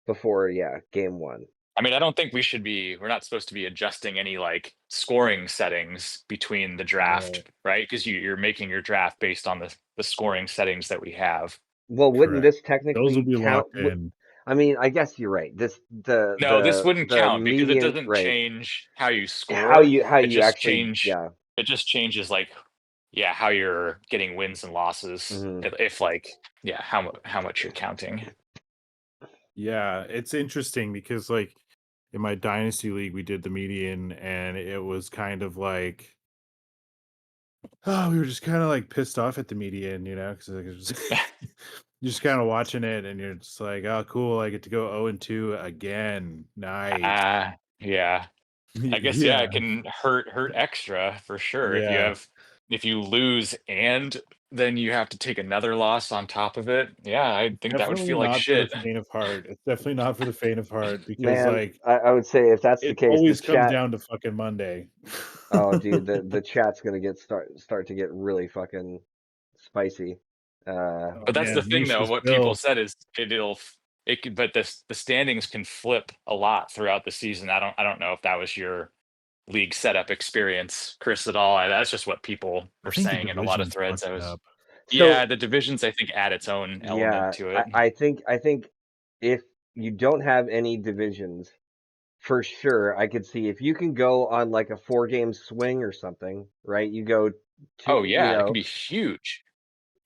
before game one. I mean, I don't think we're not supposed to be adjusting any like scoring settings between the Right. draft, right? Because you're making your draft based on the scoring settings that we have. Well, wouldn't Correct. this Those will technically be count? locked in. I mean, I guess you're right. This No, this wouldn't the count because it median, doesn't right? change how you score. How It you just actually, change yeah. it just changes like yeah, how you're getting wins and losses. hmm If like yeah, how much you're counting. Yeah, it's interesting because, like, in my dynasty league, we did the median, and it was kind of like, oh, we were just kind of like pissed off at the median, because like, it was you're just kind of watching it, and you're just like, oh, cool, I get to go 0-2 again. Nice. Yeah. I guess yeah, Yeah, it can hurt extra for sure yeah. if you lose and then you have to take another loss on top of it. Yeah, I think that would Definitely feel like not for the shit. faint of heart. It's definitely not for the faint of heart because, Man, like, I would say if that's the it case, the always comes chat. down to fucking Monday. Oh, dude, the chat's gonna start to get really fucking spicy. Oh But that's the man, thing niche though, was what people Bill. said is it could but the standings can flip a lot throughout the season. I don't know if that was your league setup experience, Chris, at all. That's just what people I were think the saying in a lot of divisions threads. fucked it up. so Yeah, the divisions I think add its own element yeah, to it. I think if you don't have any divisions, for sure, I could see if you can go on like a 4 game swing or something, right? You go Oh to, yeah, it could be huge.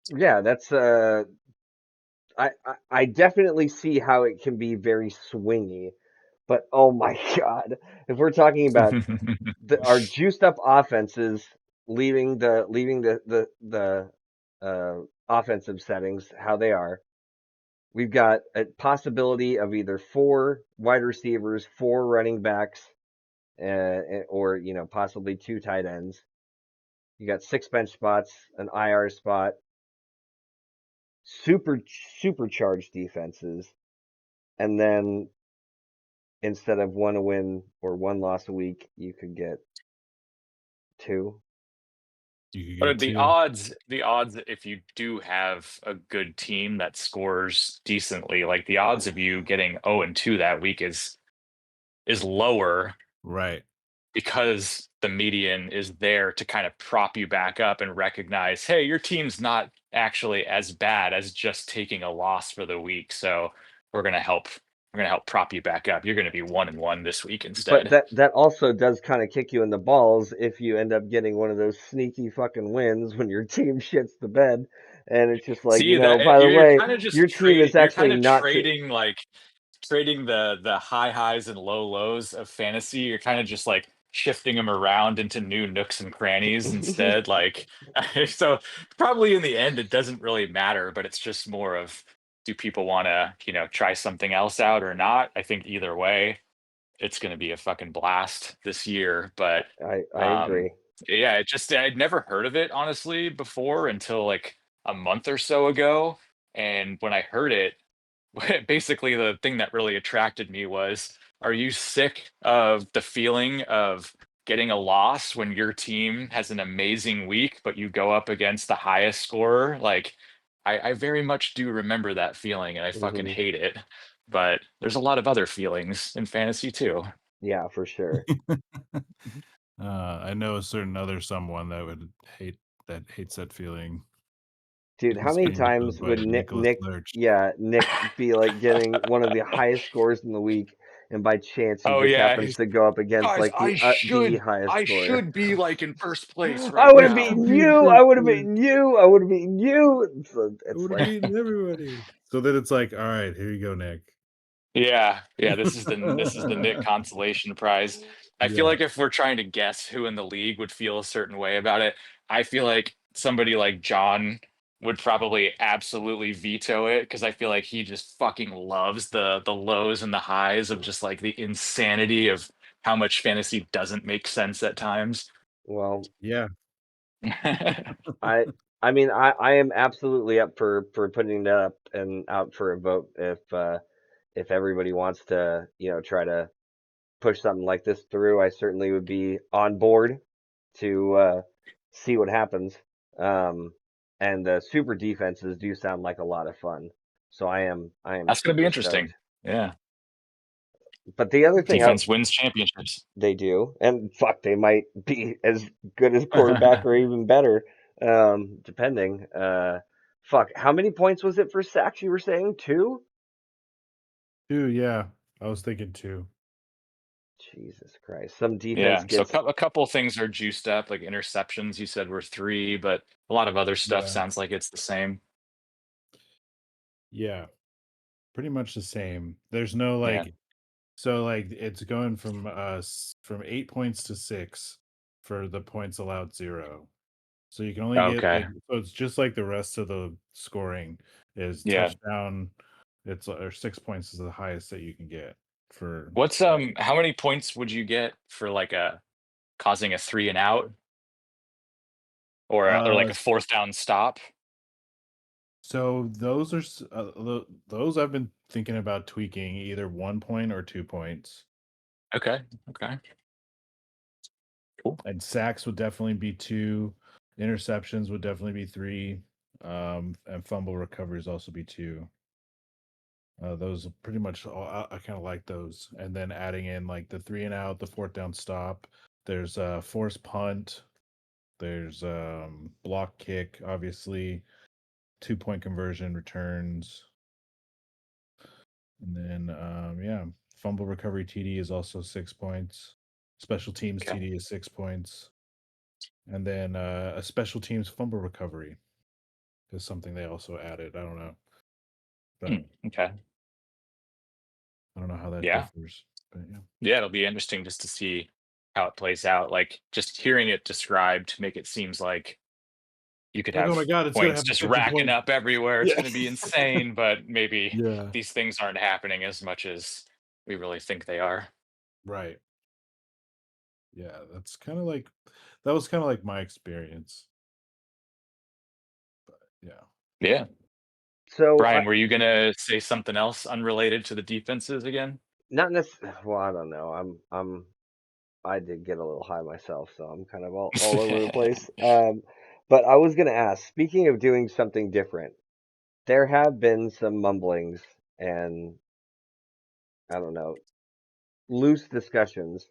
yeah, that's I definitely see how it can be very swingy, but oh my God, if we're talking about our juiced up offenses leaving the offensive settings how they are, we've got a possibility of either 4 wide receivers, 4 running backs, or possibly 2 tight ends. You got 6 bench spots, an IR spot, super supercharged defenses, and then instead of one a win or one loss a week, you could get 2. You could But get the 2. odds if you do have a good team that scores decently, like the odds of you getting 0-2 that week is lower Right. because the median is there to kind of prop you back up and recognize, hey, your team's not actually as bad as just taking a loss for the week. So we're gonna help prop you back up. You're gonna be 1-1 this week But instead. that also does kind of kick you in the balls if you end up getting one of those sneaky fucking wins when your team shits the bed, and it's just like, See that by the you're way, kind of just your team is you're kind actually of not to. trading the high highs and low lows of fantasy. You're kind of just like shifting them around into new nooks and crannies instead. Like, so probably in the end, it doesn't really matter, but it's just more of, do people want to, try something else out or not? I think either way, it's going to be a fucking blast this year. But I um, agree. yeah, I'd never heard of it honestly before until like a month or so ago. And when I heard it, basically the thing that really attracted me was, are you sick of the feeling of getting a loss when your team has an amazing week but you go up against the highest scorer? Like, I very much do remember that feeling and I fucking Hmm. hate it, but there's a lot of other feelings in fantasy too. Yeah, for sure. I know a certain other someone that would hate that hates that feeling. Dude, how His many family goes times by would Nicholas Lurch. Nick be like getting one of the highest scores in the week, and by chance he Oh just yeah, happens to go up against guys, like the highest I scorer? should be like in first place I right would have now. beaten Be in you. I first would have place. beaten you. I would have beaten you. I It's would have like, beaten everybody. So then it's like, all right, here you go, Nick. Yeah, this is the Nick consolation prize. I feel Yeah. like if we're trying to guess who in the league would feel a certain way about it, I feel like somebody like John would probably absolutely veto it because I feel like he just fucking loves the lows and the highs of just like the insanity of how much fantasy doesn't make sense at times. well, Yeah. I I mean I am absolutely up for putting that up and out for a vote if everybody wants to, try to push something like this through. I certainly would be on board to see what happens. Um, and the super defenses do sound like a lot of fun. So I am That's going to be super interesting. stoked. Yeah, But the other thing defense wins championships. they do, and fuck, they might be as good as quarterback or even better, depending. Fuck, how many points was it for sacks? You were saying 2? 2, yeah. I was thinking 2. Jesus Christ! Some defense Yeah, so gets a couple things are juiced up, like interceptions. You said were 3, but a lot of other stuff Yeah. sounds like it's the same. Yeah. Pretty much the same. There's no Yeah. like so like it's going from from 8 points to 6 for the points allowed 0. So you can only get Okay. like so it's just like the rest of the scoring is Yeah. touchdown. It's or 6 points is the highest that you can get for What's that. how many points would you get for like a causing a 3 and out or like Uh a fourth down stop? so those are those I've been thinking about tweaking either 1 point or 2 points. Okay. Okay. Cool. And sacks would definitely be 2, interceptions would definitely be 3, and fumble recoveries also be 2. Those are pretty much all, I kind of like those. And then adding in like the 3 and out, the fourth down stop. There's force punt. There's block kick, obviously 2-point conversion returns. And then yeah, fumble recovery TD is also 6 points. Special teams Okay. TD is 6 points. And then a special teams fumble recovery is something they also added. I don't know, but Okay. I don't know how that Yeah. differs. But yeah. Yeah, it'll be interesting just to see how it plays out. Like just hearing it described make it seems like you could Like, oh my have god, it's gonna points happen just 50 racking points. up everywhere. It's Yeah. going to be insane, but maybe Yeah. these things aren't happening as much as we really think they are. Right. Yeah. That's kind of like that was kind of like my experience. Yeah. Yeah. so Brian, were you going to say something else unrelated to the defenses again? not necessarily. Well, I don't know. I did get a little high myself, so I'm kind of all over the place. But I was gonna ask. Speaking of doing something different, there have been some mumblings and I don't know loose discussions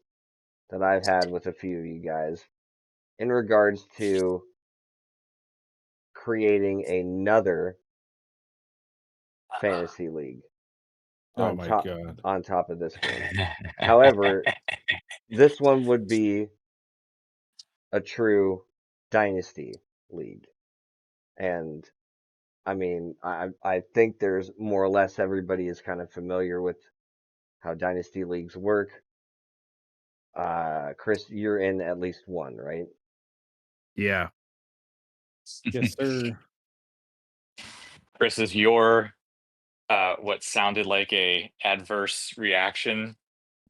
that I've had with a few of you guys in regards to creating another fantasy league Oh on my top god. of this one. However, this one would be a true dynasty league. And I mean, I think there's more or less everybody is kind of familiar with how dynasty leagues work. Chris, you're in at least one, right? Yeah. Yes, sir. Chris, is your what sounded like a adverse reaction?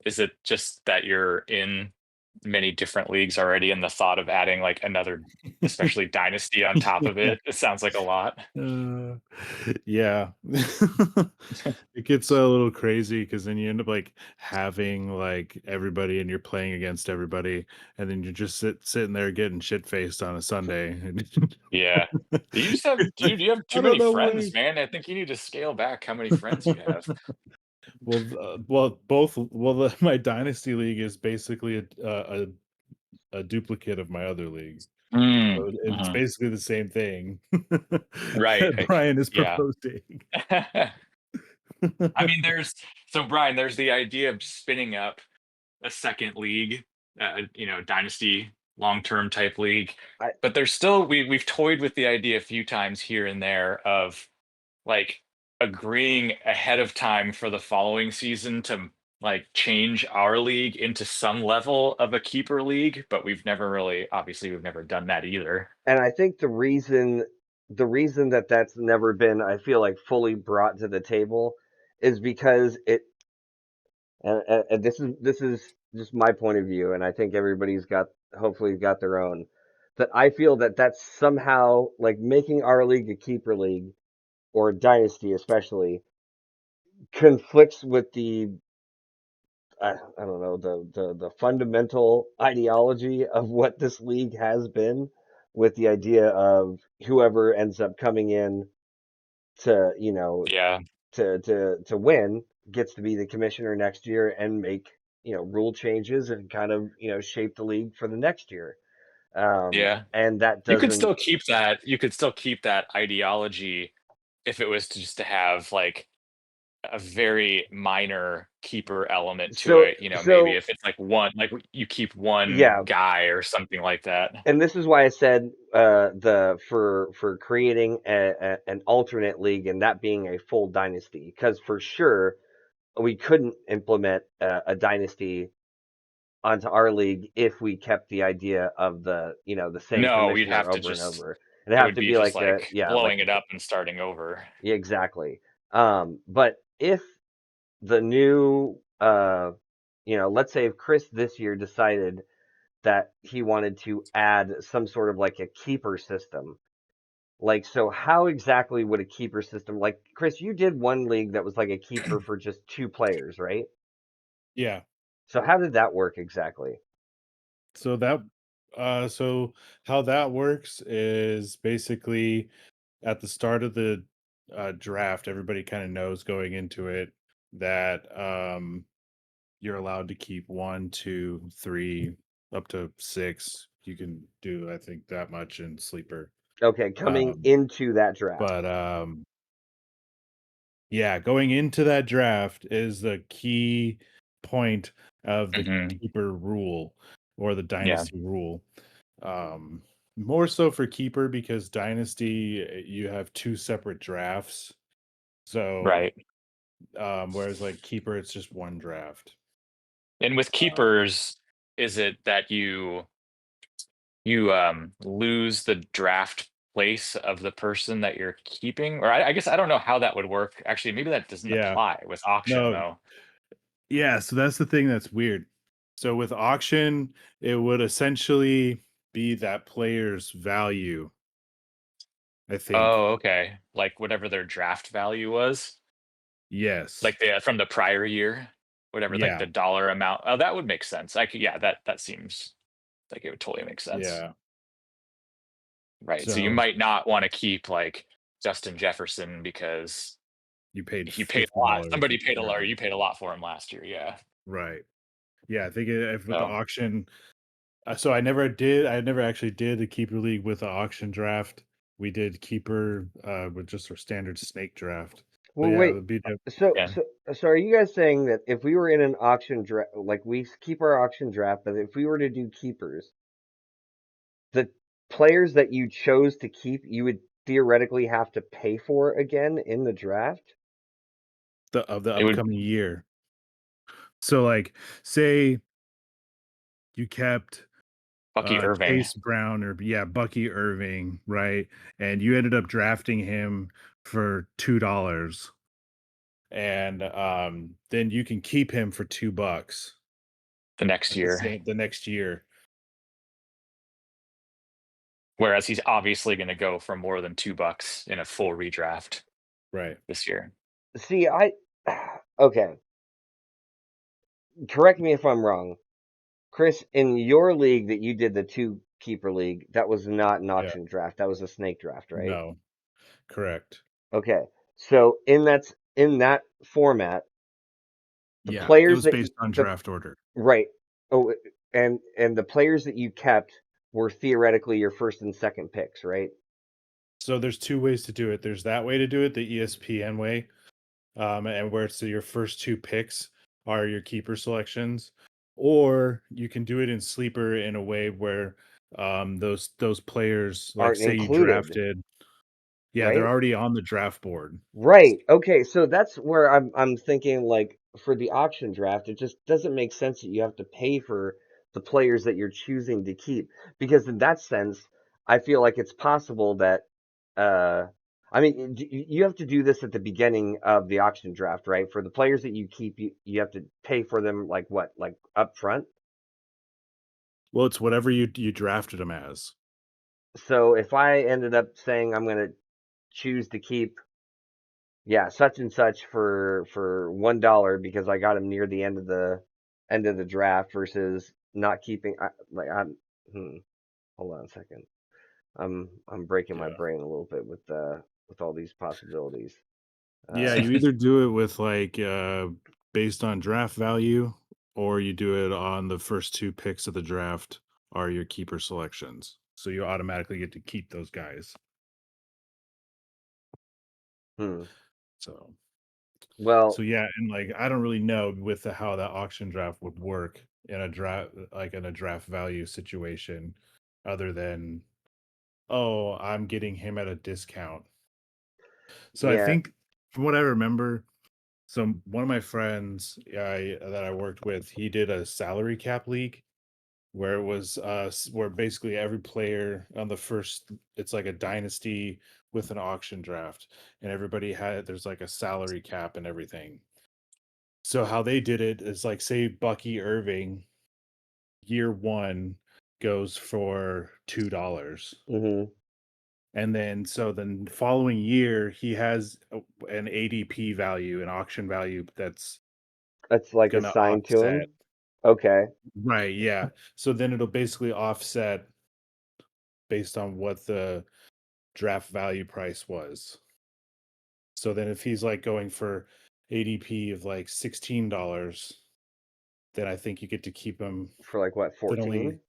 Is it just that you're in many different leagues already, and the thought of adding like another, especially dynasty on top of Yeah. it sounds like a lot? Uh, yeah. It gets a little crazy because then you end up like having like everybody and you're playing against everybody, and then you're just sitting there getting shit faced on a Sunday. Yeah. You just have do you have too I don't many know friends, why. man. I think you need to scale back how many friends you have. My dynasty league is basically a duplicate of my other league. Mm, So it's mhm. basically the same thing Right. that Brian is Yeah. proposing. I mean, Brian, there's the idea of spinning up a second league, dynasty long-term type league. I But there's still we've toyed with the idea a few times here and there of like agreeing ahead of time for the following season to like change our league into some level of a keeper league, but we've never done that either. and I think the reason that that's never been I feel like fully brought to the table is because it and this is just my point of view, and I think everybody's got hopefully got their own. That I feel that that's somehow like making our league a keeper league or a dynasty, especially, conflicts with the I don't know the fundamental ideology of what this league has been, with the idea of whoever ends up coming in to Yeah, to win gets to be the commissioner next year and make rule changes and kind of shape the league for the next year. yeah. And that You could doesn't. still keep that. You could still keep that ideology if it was to just to have like a very minor keeper element to So it. Maybe so if it's like one, like you keep one yeah, guy or something like that. and this is why I said the for creating an alternate league and that being a full dynasty, because for sure we couldn't implement a dynasty onto our league if we kept the idea of the same No, we'd commissioner have to over and just. over. It'd It have would to be be just like like blowing it up and starting over. yeah, exactly. But if the new let's say if Chris this year decided that he wanted to add some sort of like a keeper system. Like, so how exactly would a keeper system, like Chris, you did one league that was like a keeper for just two players, right? Yeah. So how did that work exactly? So that so how that works is basically at the start of the draft, everybody kind of knows going into it that you're allowed to keep one, two, three, up to six. You can do, I think, that much in sleeper. Okay, coming Um, into that draft. but yeah, going into that draft is the key point of the Hmm. keeper rule or the Yeah, dynasty rule. Um, More so for keeper because dynasty you have two separate drafts. So right. whereas like keeper it's just one draft. And with Uh, keepers, is it that you lose the draft place of the person that you're keeping? Or I guess I don't know how that would work. Actually, maybe that doesn't yeah. apply with auction No, though. yeah, so that's the thing that's weird. So with auction, it would essentially be that player's value, I think. Oh, okay. Like whatever their draft value was, Yes. like the from the prior year. whatever like the Yeah, dollar amount. Oh, that would make sense. I could, yeah, that seems like it would totally make sense. yeah. Right. So you So might not want to keep like Justin Jefferson because you paid he paid a lot. $50. Somebody paid a lot, or Yeah, you paid a lot for him last year. Yeah. right. Yeah, I think if with the So auction, so I never actually did a keeper league with the auction draft. We did keeper with just our standard snake draft. But Well, yeah, it wait. would be So, yeah, so, so are you guys saying that if we were in an auction draft, like we keep our auction draft, but if we were to do keepers, the players that you chose to keep, you would theoretically have to pay for again in the draft? the it would upcoming year. So like say you kept Bucky Irving Chase Brown or yeah, Bucky Irving, right? And you ended up drafting him for $2. And then you can keep him for $2 the next at the year, same the next year. whereas he's obviously going to go for more than $2 in a full redraft Right. this year. See, okay, correct me if I'm wrong. Chris, in your league that you did the two keeper league, that was not an Yeah. auction draft. That was a snake draft, right? No. Correct. Okay. So in that format, the Yeah. It players was that based on the draft order. right. Oh, and the players that you kept were theoretically your first and second picks, right? So there's two ways to do it. There's that way to do it, the ESPN way, and where it's your first two picks are your keeper selections, or you can do it in sleeper in a way where those players, like Aren't say you included, drafted, yeah, they're right? already on the draft board. Right. Okay. So that's where I'm thinking like for the auction draft, it just doesn't make sense that you have to pay for the players that you're choosing to keep because in that sense, I feel like it's possible that uh I mean you have to do this at the beginning of the auction draft, right? For the players that you keep, you have to pay for them like what? Like up front? Well, it's whatever you drafted them as. So if I ended up saying I'm going to choose to keep yeah, such and such for $1 because I got him near the end of the draft versus not keeping. Hmm, hold on a second. I'm breaking my Yeah. brain a little bit with all these possibilities. Yeah, Uh, you either do it with like based on draft value, or you do it on the first two picks of the draft are your keeper selections. So you automatically get to keep those guys. hmm. So Well, so yeah, and like I don't really know with how that auction draft would work in a draft like in a draft value situation, other than oh, I'm getting him at a discount. So I yeah, think from what I remember, so one of my friends that I worked with, he did a salary cap league where it was where basically every player on the first, it's like a dynasty with an auction draft, and everybody had there's like a salary cap and everything. So how they did it is like say Bucky Irving year one goes for $2. hmm, And then so then following year he has an ADP value, an auction value that's that's like gonna assigned to offset. him. Okay, Right, yeah. So then it'll basically offset based on what the draft value price was. So then if he's like going for ADP of like $16, then I think you get to keep him. for like what, Then only 14?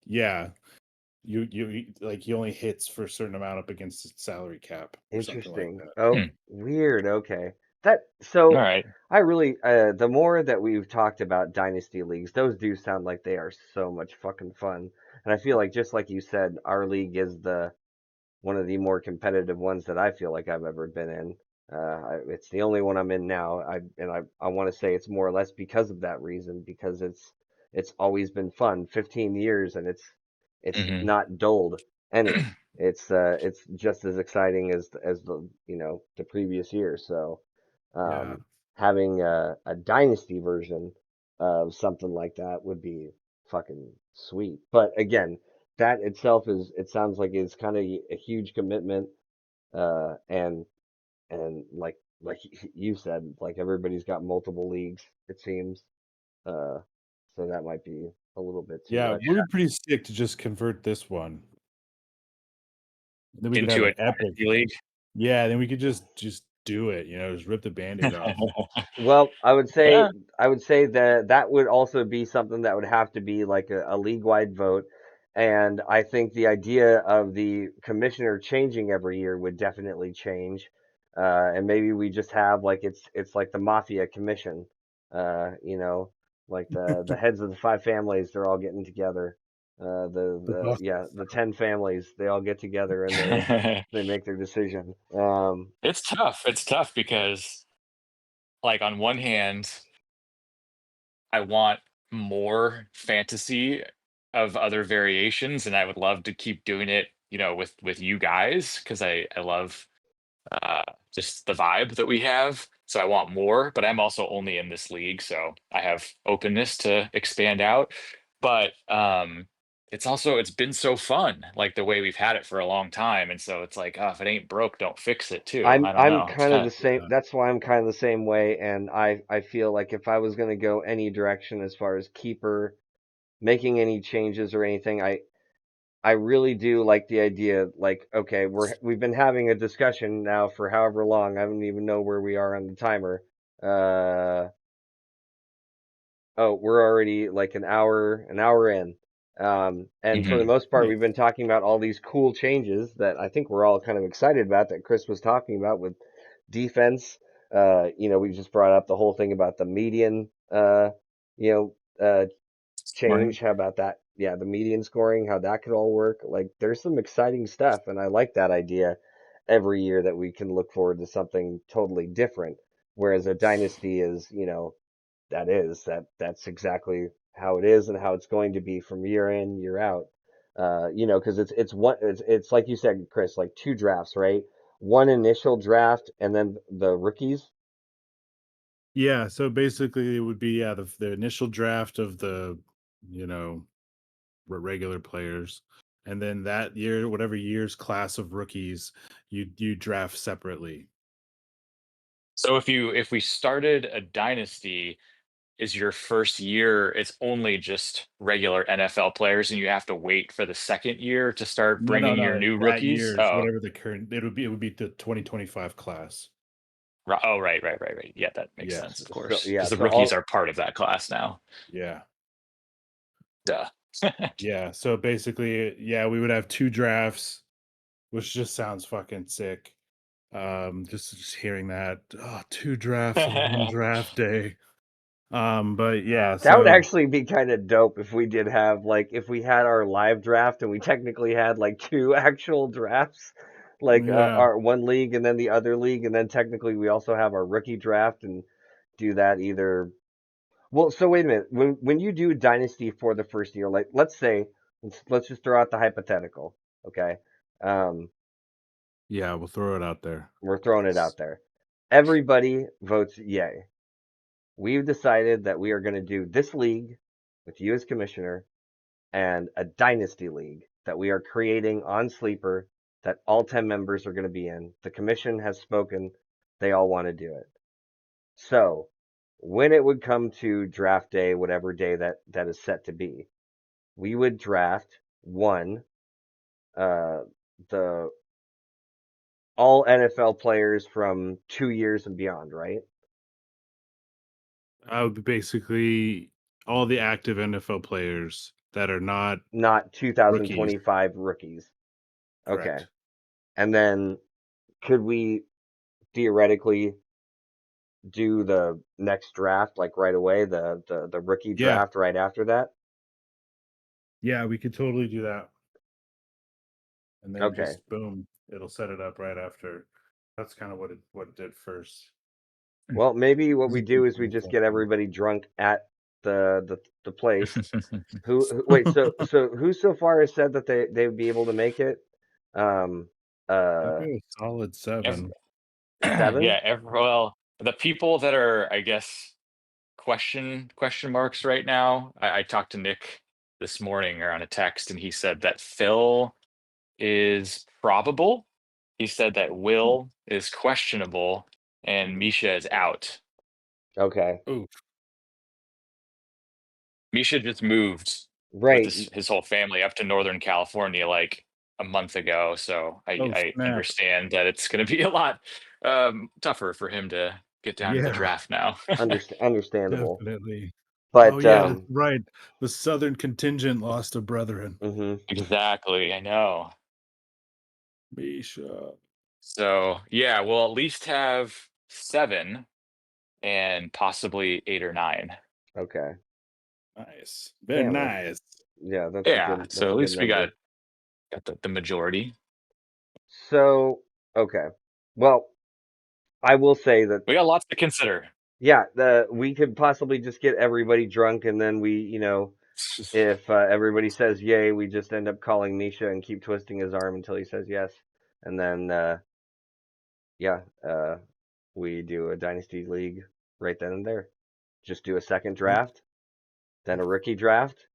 yeah, you like he only hits for a certain amount up against the salary cap or something like Interesting. that. Oh, Hmm. weird. Okay. That All so right. I really the more that we've talked about dynasty leagues, those do sound like they are so much fucking fun. And I feel like just like you said, our league is the one of the more competitive ones that I feel like I've ever been in. It's the only one I'm in now. I want to say it's more or less because of that reason because it's always been fun. 15 years and it's Hmm. not dulled any. It's just as exciting as the the previous year. So Yeah. um, having a dynasty version of something like that would be fucking sweet. But again, that itself is it sounds like it's kind of a huge commitment and like like you said, like everybody's got multiple leagues, it seems. Uh, so that might be a little bit too Yeah, much. would be pretty sick to just convert this one. Then we could have into a an epic. dynasty league. Yeah, then we could just do it. Just rip the Band-Aid off. Well, Yeah. I would say that that would also be something that would have to be like a league-wide vote. And I think the idea of the commissioner changing every year would definitely change. And maybe we just have like it's like the mafia commission. You know, like the heads of the five families, they're all getting together. The boss. The 10 families, they all get together and they make their decision. It's tough. It's tough because, like, on one hand, I want more fantasy of other variations, and I would love to keep doing it, with you guys because I love uh, just the vibe that we have. So I want more, but I'm also only in this league, so I have openness to expand out. But it's been so fun, like the way we've had it for a long time, and so it's like, oh, if it ain't broke, don't fix it. Too. I don't I'm know. It's kind of kind the of same. That's why I'm kind of the same way. And I feel like if I was going to go any direction as far as keeper making any changes or anything, I really do like the idea. Like, okay, we've been having a discussion now for however long. I don't even know where we are on the timer. Uh, Oh, we're already like an hour in. And for the Mhm. most part, Nice. we've been talking about all these cool changes that I think we're all kind of excited about that Chris was talking about with defense. We just brought up the whole thing about the median, you know, Morning. change. How about that? Yeah, the median scoring, how that could all work. Like, there's some exciting stuff, and I like that idea every year that we can look forward to something totally different. Whereas a dynasty is, that's exactly how it is and how it's going to be from year in, year out. Because it's like you said, Chris, like two drafts, right? One initial draft and then the rookies. Yeah, so basically it would be the initial draft of the you know regular players, and then that year, whatever year's class of rookies, you draft separately. So if we started a dynasty, is your first year, it's only just regular NFL players, and you have to wait for the second year to start No, no, bringing your no. new That rookies? year's Oh, whatever the current it would be the 2025 class. oh, right, right, right, right. Yeah, that makes Yeah, sense, of So course, yeah, because the so rookies all are part of that class now. yeah, Duh. yeah. So basically, yeah, we would have two drafts, which just sounds fucking sick. Just hearing that, two drafts on one draft day. But yeah, that would so actually be kind of dope if we did have like if we had our live draft and we technically had like two actual drafts, like yeah, our one league and then the other league, and then technically we also have our rookie draft and do that either. Well, so wait a minute. When you do Dynasty for the first year, like let's just throw out the hypothetical, okay? Um, yeah, we'll throw it out there. we're throwing it out there. Everybody votes yay. We've decided that we are going to do this league with you as commissioner and a Dynasty league that we are creating on Sleeper that all 10 members are going to be in. The commission has spoken. They all want to do it. So, when it would come to draft day, whatever day that is set to be, we would draft one, uh, the all NFL players from 2 years and beyond, right? I would be basically all the active NFL players that are not Not rookies. 2025 rookies. Okay. Correct. And then could we theoretically do the next draft like right away, the rookie Yeah, draft right after that? yeah, we could totally do that, and then Okay. just boom, it'll set it up right after. That's kind of what it did first. Well, maybe what This we has been do is we pretty just get fun. everybody drunk at the place. Wait, so who so far has said that they would be able to make it? Um, I'll uh, go a solid Ev- 7. seven? yeah, well, the people that are, I guess, question marks right now. I talked to Nick this morning or on a text, and he said that Phil is probable. He said that Hmm. Will is questionable, and Misha is out. Okay. Oof. Misha just moved with Right. his whole family up to Northern California like a month ago, so Oh, I snap. understand that it's going to be a lot tougher for him to get down to the Yeah, draft now. Understandable. definitely. Oh, But yeah, that's right. The Southern contingent lost a brethren. mhm. Exactly, I know. Misha. So yeah, we'll at least have 7 and possibly 8 or 9. Okay. Nice. Very Damn, nice. yeah, Yeah, so that's at a good least we number. got the majority. So, okay. Well, I will say that We got lots to consider. yeah, we could possibly just get everybody drunk and then we, if everybody says yay, we just end up calling Misha and keep twisting his arm until he says yes. And then yeah, we do a dynasty league right then and there. Just do a second Yeah. draft, then a rookie draft.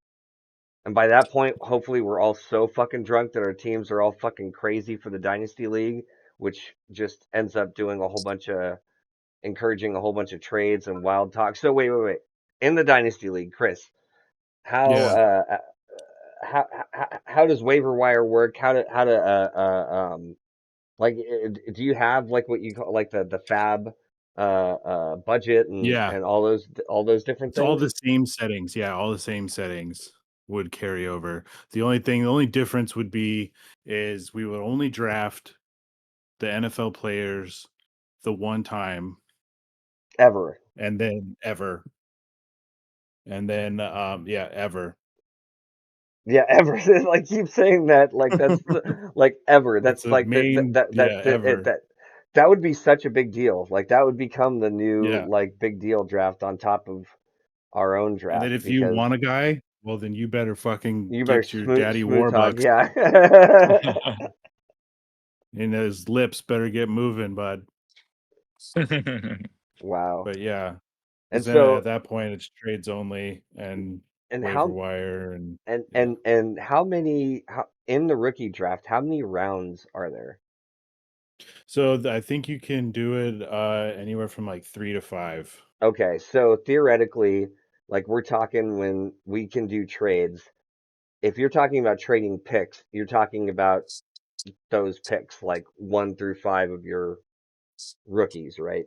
And by that point, hopefully we're all so fucking drunk that our teams are all fucking crazy for the dynasty league, which just ends up doing a whole bunch of encouraging a whole bunch of trades and wild talk. So wait. In the dynasty league, Chris, how Yeah. how does waiver wire work? Like do you have like what you call like the fab budget Yeah. and all those different It's all things? the same settings. Yeah, all the same settings would carry over. The only difference would be is we would only draft the NFL players the one time Ever. and then ever. And then yeah, ever. Yeah, ever. Like keep saying that like that's like ever. That's That's the like main yeah, ever. that would be such a big deal. Like that would become the new Yeah. like big deal draft on top of our own And then draft if you because want a guy, well then you better fucking you better get your daddy smooth talk. Warbucks Yeah. and his lips better get moving, bud. Wow. But yeah, And because then so at that point it's trades only and and waiver wire and yeah. how many how in the rookie draft, how many rounds are there? So I think you can do it anywhere from like 3 to 5. Okay, so theoretically, like we're talking when we can do trades. If you're talking about trading picks, you're talking about those picks, like 1 through 5 of your rookies, right?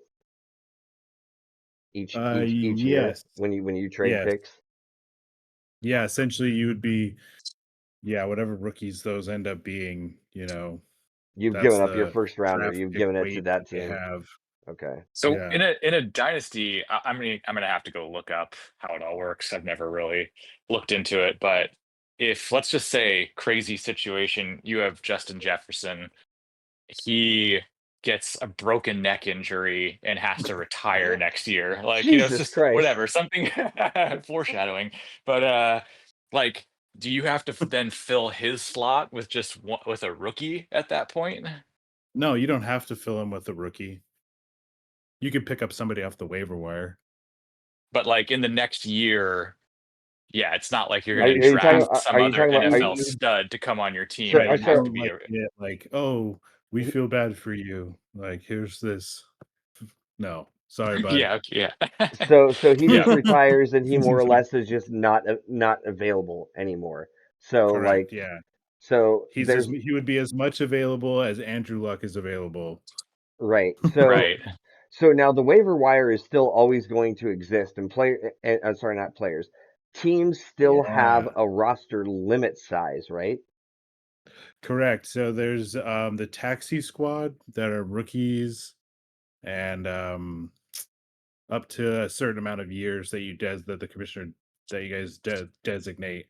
Each year Yes. when you trade Yes. picks, Yeah, essentially you would be yeah, whatever rookies those end up being, you've that's given up your the first rounder. draft You've pick given it to weight that that they team. have. Okay. So Yeah. in a dynasty, I'm gonna have to go look up how it all works. I've never really looked into it, but if let's just say crazy situation, you have Justin Jefferson, he gets a broken neck injury and has to retire next year. Like, it's Jesus just Christ. whatever, something foreshadowing. But like, do you have to then fill his slot with just with a rookie at that point? No, you don't have to fill in with a rookie. You could pick up somebody off the waiver wire. But like in the next year, yeah, it's not like you're Are gonna you, are you talking You draft are, some are you other talking about are you NFL you stud to come on your team. so It yeah, are would you have so to don't be like a get like, "Oh, we he- feel bad for you. Like, here's this." No. Sorry, bud. yeah, okay, yeah. so he Yeah. just retires and he more or less is just not available anymore. So Correct, like yeah. so there's He would be as much available as Andrew Luck is available. right. Right. So now the waiver wire is still always going to exist and sorry, not players. Teams still have Yeah. a roster limit size, right? Correct. So there's the taxi squad that are rookies and up to a certain amount of years that that the commissioner that you guys designate.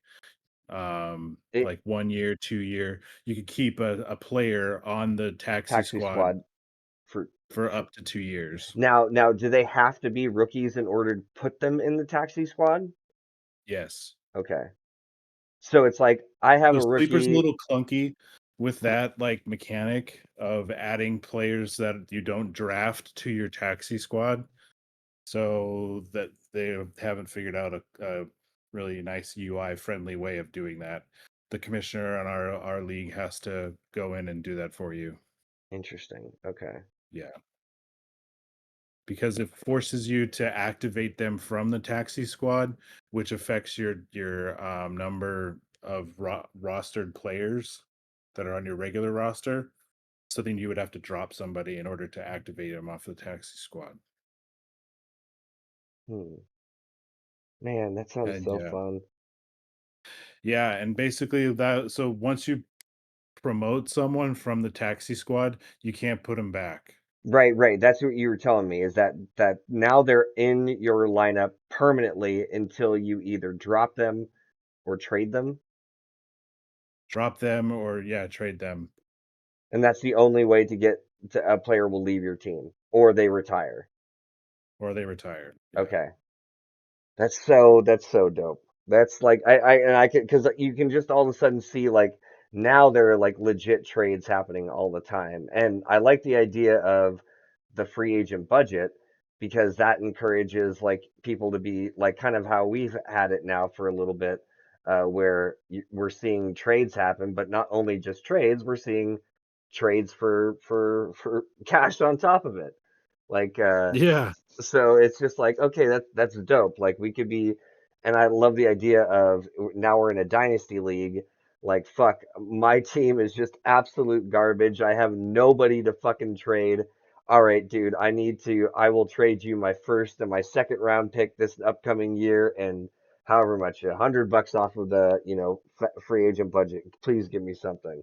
It Like 1 year, 2 year. You could keep a player on the taxi taxi squad squad for for up to 2 years. now do they have to be rookies in order to put them in the taxi squad? Yes. Okay. So it's like I have So a Sleeper's a rookie. little clunky with that like mechanic of adding players that you don't draft to your taxi squad. So that they haven't figured out a really nice UI friendly way of doing that. The commissioner on our league has to go in and do that for you. Interesting. Okay. Yeah. because it forces you to activate them from the taxi squad, which affects your number of rostered players that are on your regular roster. So then you would have to drop somebody in order to activate them off the taxi squad. Hmm. Man, that sounds And so fun. yeah, and basically that so once you promote someone from the taxi squad, you can't put them back. Right, right. That's what you were telling me is that now they're in your lineup permanently until you either drop them or trade them, Drop them or yeah, trade them and that's the only way to get to a player will leave your team or they retire. or they retire. Yeah. Okay. That's so dope. That's like I can because you can just all of a sudden see like now there are like legit trades happening all the time, and I like the idea of the free agent budget because that encourages like people to be like kind of how we've had it now for a little bit, where we're seeing trades happen, but not only just trades, we're seeing trades for cash on top of it. Like Yeah. so it's just like okay, that's dope. Like we could be, and I love the idea of now we're in a dynasty league. Like fuck, my team is just absolute garbage. I have nobody to fucking trade. All right, dude, I will trade you my first and my second round pick this upcoming year and however much, $100 off of the, free agent budget. Please give me something.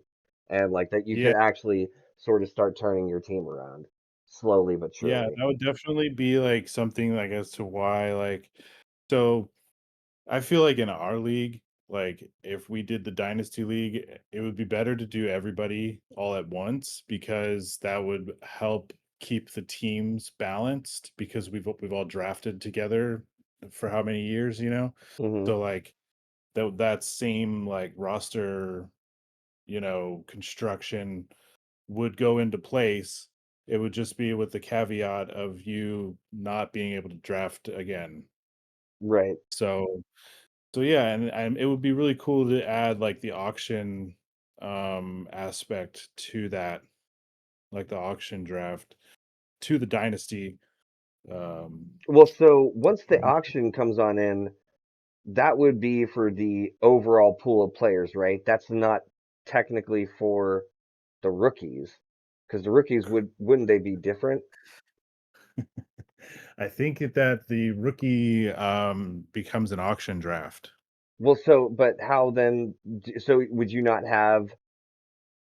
And like that you Yeah. could actually sort of start turning your team around slowly but Yeah, surely. that would definitely be like something like as to why so I feel like in our league, like if we did the dynasty league, it would be better to do everybody all at once because that would help keep the teams balanced because we've all drafted together for how many years, you know? Hmm. So like that same like roster, construction would go into place. It would just be with the caveat of you not being able to draft again. Right. So yeah, and it would be really cool to add like the auction aspect to that, like the auction draft to the dynasty. Um Well, so once the auction comes on in, that would be for the overall pool of players, right? That's not technically for the rookies, because the rookies wouldn't they be different? I think that the rookie becomes an auction draft. Well, so but how then? So would you not have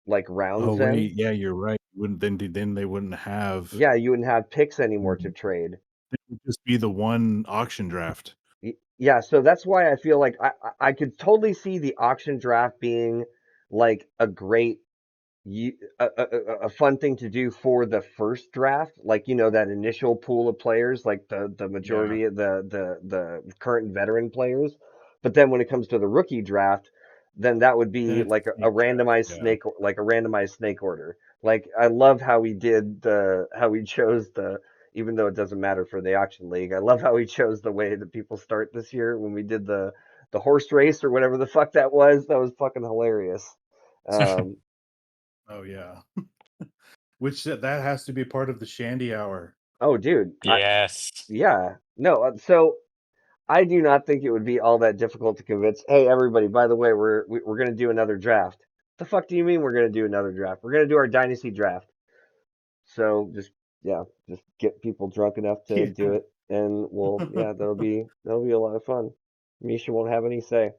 like Oh rounds then? wait, yeah, you're right. Wouldn't then they wouldn't have Yeah, you wouldn't have picks anymore to Mhm. trade. It would just be the one auction draft. Yeah, so that's why I feel like I could totally see the auction draft being like a great a fun thing to do for the first draft, like that initial pool of players, like the Yeah. majority of the current veteran players. But then when it comes to the rookie draft, then that would Then be it's like a a snake draft. randomized Yeah. snake, like a randomized snake order. Like I love how we did how we chose even though it doesn't matter for the auction league. I love how we chose the way that people start this year when we did the horse race or whatever the fuck that was. That was fucking hilarious. Um, Oh yeah. Which that has to be part of the Shandy Hour. oh, dude, Yes. yeah, no. So I do not think it would be all that difficult to convince. Hey, everybody, by the way, we're gonna do another draft. The fuck do you mean we're gonna do another draft? We're gonna do our dynasty draft. So yeah, just get people drunk enough to Yeah. do it, and yeah, that'll be a lot of fun. Misha won't have any say.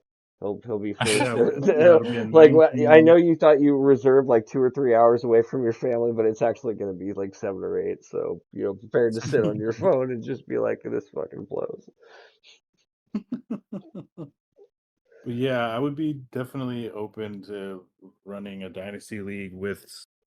He'll be forced Yeah, to it'll be a like. I 19 know you thought you reserved like 2 or 3 hours away from your family, but it's actually going to be like 7 or 8. So prepare to sit on your phone and just be like, this fucking blows. But yeah, I would be definitely open to running a dynasty league with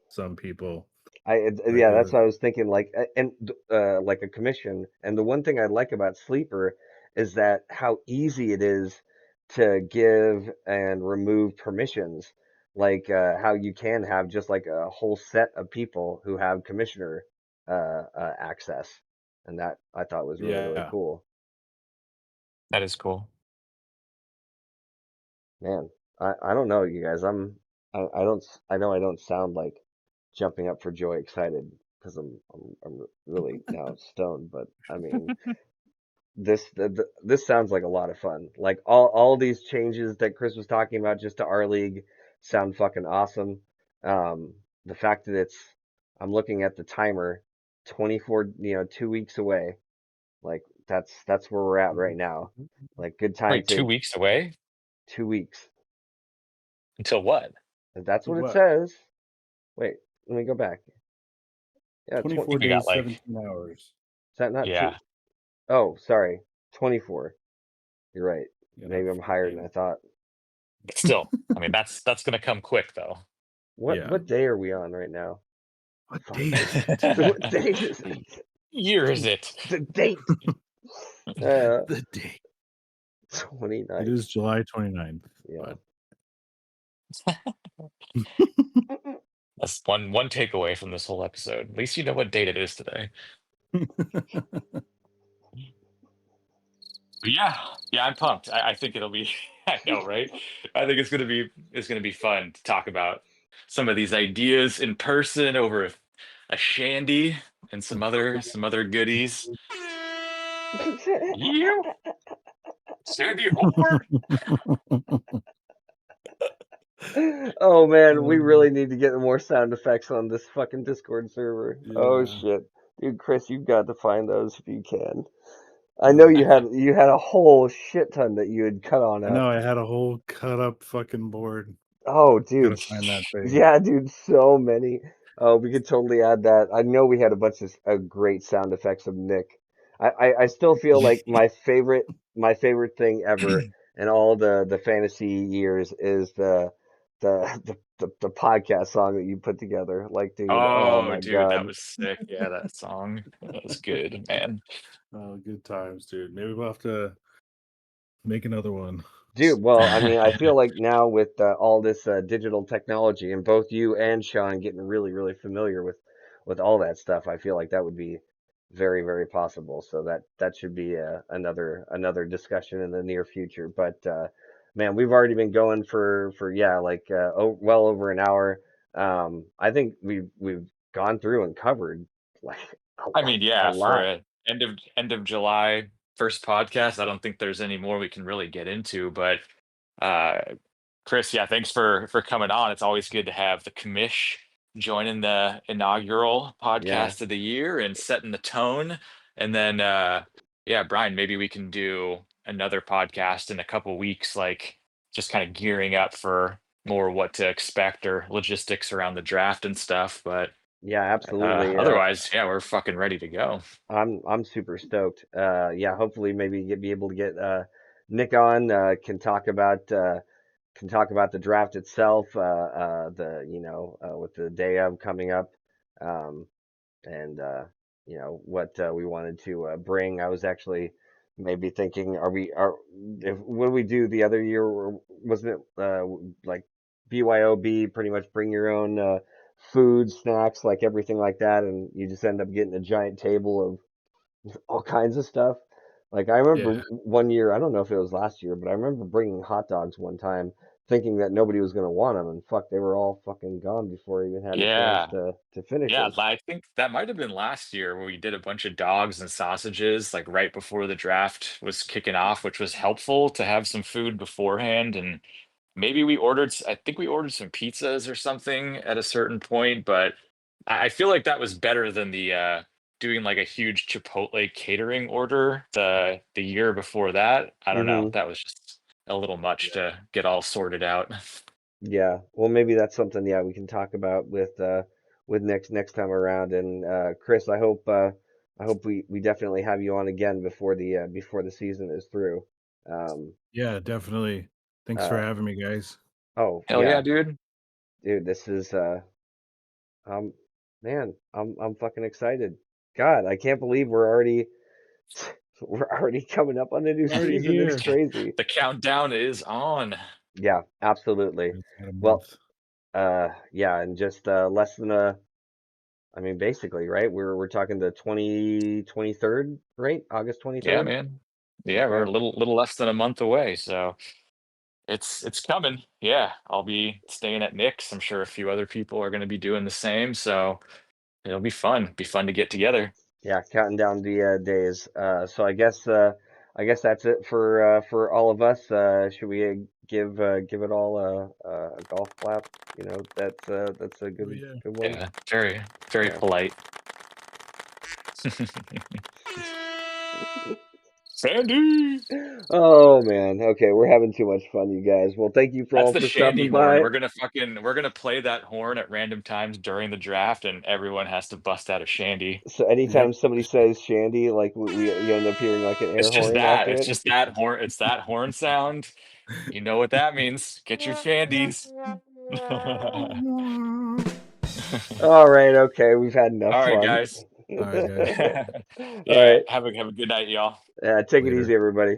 some people. Like Yeah, that's what I was thinking. Like, and like a commission. And the one thing I like about Sleeper is that how easy it is to give and remove permissions. Like, how you can have just like a whole set of people who have commissioner access, and that I thought was really really yeah. cool. That is cool. Man, I don't know, you guys. I don't I know I don't sound like jumping up for joy excited. because I'm really now stoned. But I mean, this sounds like a lot of fun. Like all these changes that Chris was talking about just to our league sound fucking awesome. The fact that I'm looking at the timer, 24, 2 weeks away. Like that's where we're at right now. Like good time Wait, to 2 weeks away 2 weeks. until what? That's what it What? says. Wait, let me go back. Yeah, I 24 think we got days, like 17 hours. is that not two? yeah, Oh, sorry, 24. You're right. You know, Maybe I'm higher than fucking- I thought. but still, I mean that's gonna come quick though. What yeah. what day are we on right now? What Fuck. day is it? What day is it? Year is it? The date. Uh, The day. 29th. It is July 29th. Yeah. That's one takeaway from this whole episode. At least you know what date it is today. But yeah, I'm pumped. I think it'll be. I know, right? I think it's gonna be fun to talk about some of these ideas in person over a shandy and some other goodies. You shandy whore. Oh man, we really need to get more sound effects on this fucking Discord server. Oh Yeah. shit. Dude, Chris, you've got to find those if you can. I know you had a whole shit ton that you had cut on I up. know I had a whole cut up fucking board. Oh, Gotta dude. find that thing. Yeah, dude, so many. Oh, we could totally add that. I know we had a bunch of great sound effects of Nick. I still feel like my favorite thing ever in all the fantasy years is the podcast song that you put together. Like, dude, oh Oh, my dude, that God. was sick. Yeah, that song. That was good, man. Oh, good times, dude. Maybe we'll have to make another one. Dude, well, I mean, I feel like now with all this digital technology and both you and Sean getting really, really familiar with all that stuff, I feel like that would be very, very possible. So that should be another discussion in the near future. But man, we've already been going for yeah, like well over an hour. I think we've gone through and covered like I mean, a yeah, for lot. a end of July first podcast, I don't think there's any more we can really get into. But uh, Chris, yeah, thanks for coming on. It's always good to have the commish joining the inaugural Yeah. podcast of the year and setting the tone. And then, yeah, Brian, maybe we can do another podcast in a couple weeks, like just kind of gearing up for more what to expect or logistics around the draft and stuff. But Yeah, absolutely. otherwise, yeah, we're fucking ready to go. I'm super stoked. Yeah, hopefully maybe be able to get Nick on. Can talk about the draft itself. With the day of coming up, um, and what we wanted to bring. I was actually maybe thinking, when we do the other year, wasn't it like BYOB, pretty much bring your own food, snacks, like everything like that, and you just end up getting a giant table of all kinds of stuff. Like I remember Yeah. one year, I don't know if it was last year, but I remember bringing hot dogs one time, thinking that nobody was gonna want them, and fuck, they were all fucking gone before I even had a chance Yeah. to finish Yeah, them. I think that might have been last year where we did a bunch of dogs and sausages like right before the draft was kicking off, which was helpful to have some food beforehand. And maybe I think we ordered some pizzas or something at a certain point, but I feel like that was better than the doing like a huge Chipotle catering order the year before that. I don't know. Hmm. That was just a little much to get all sorted out. Yeah. Well, maybe that's something. Yeah, we can talk about with next time around. And Chris, I hope we definitely have you on again before the season is through. Um. Yeah, definitely. Thanks for Uh. having me, guys. Oh Hell yeah, yeah, dude. dude. This is um. Man, I'm fucking excited. God, I can't believe we're already coming up on the new Already season. It's here. crazy. The countdown is on. Yeah, absolutely. It's got a Well, month. yeah, and just less than I mean, basically, right? We're talking the 23rd, right? August Yeah, 23rd. man. Yeah, we're Okay. a little less than a month away, so it's coming. Yeah, I'll be staying at Nick's. I'm sure a few other people are going to be doing the same. So It'll be fun. Be fun to get together. Yeah, counting down the days. So I guess that's it for all of us. Should we give it all a golf clap? You know, that's a Oh yeah. good one. Yeah, very, very Yeah. polite. Sandy. Oh man. Okay, we're having too much fun, you guys. Well, thank you for That's all the for shandy stopping horn. by. We're gonna play that horn at random times during the draft, and everyone has to bust out a shandy. So anytime Yep. somebody says Shandy, like we you end up hearing like an air It's just horn that. after It's it. just that horn. It's that horn sound. You know what that means. Get your shandies. All All right, okay, we've had enough right, fun. guys. All right, guys. All Yeah, right, have a good night, y'all. take it Later. easy, everybody.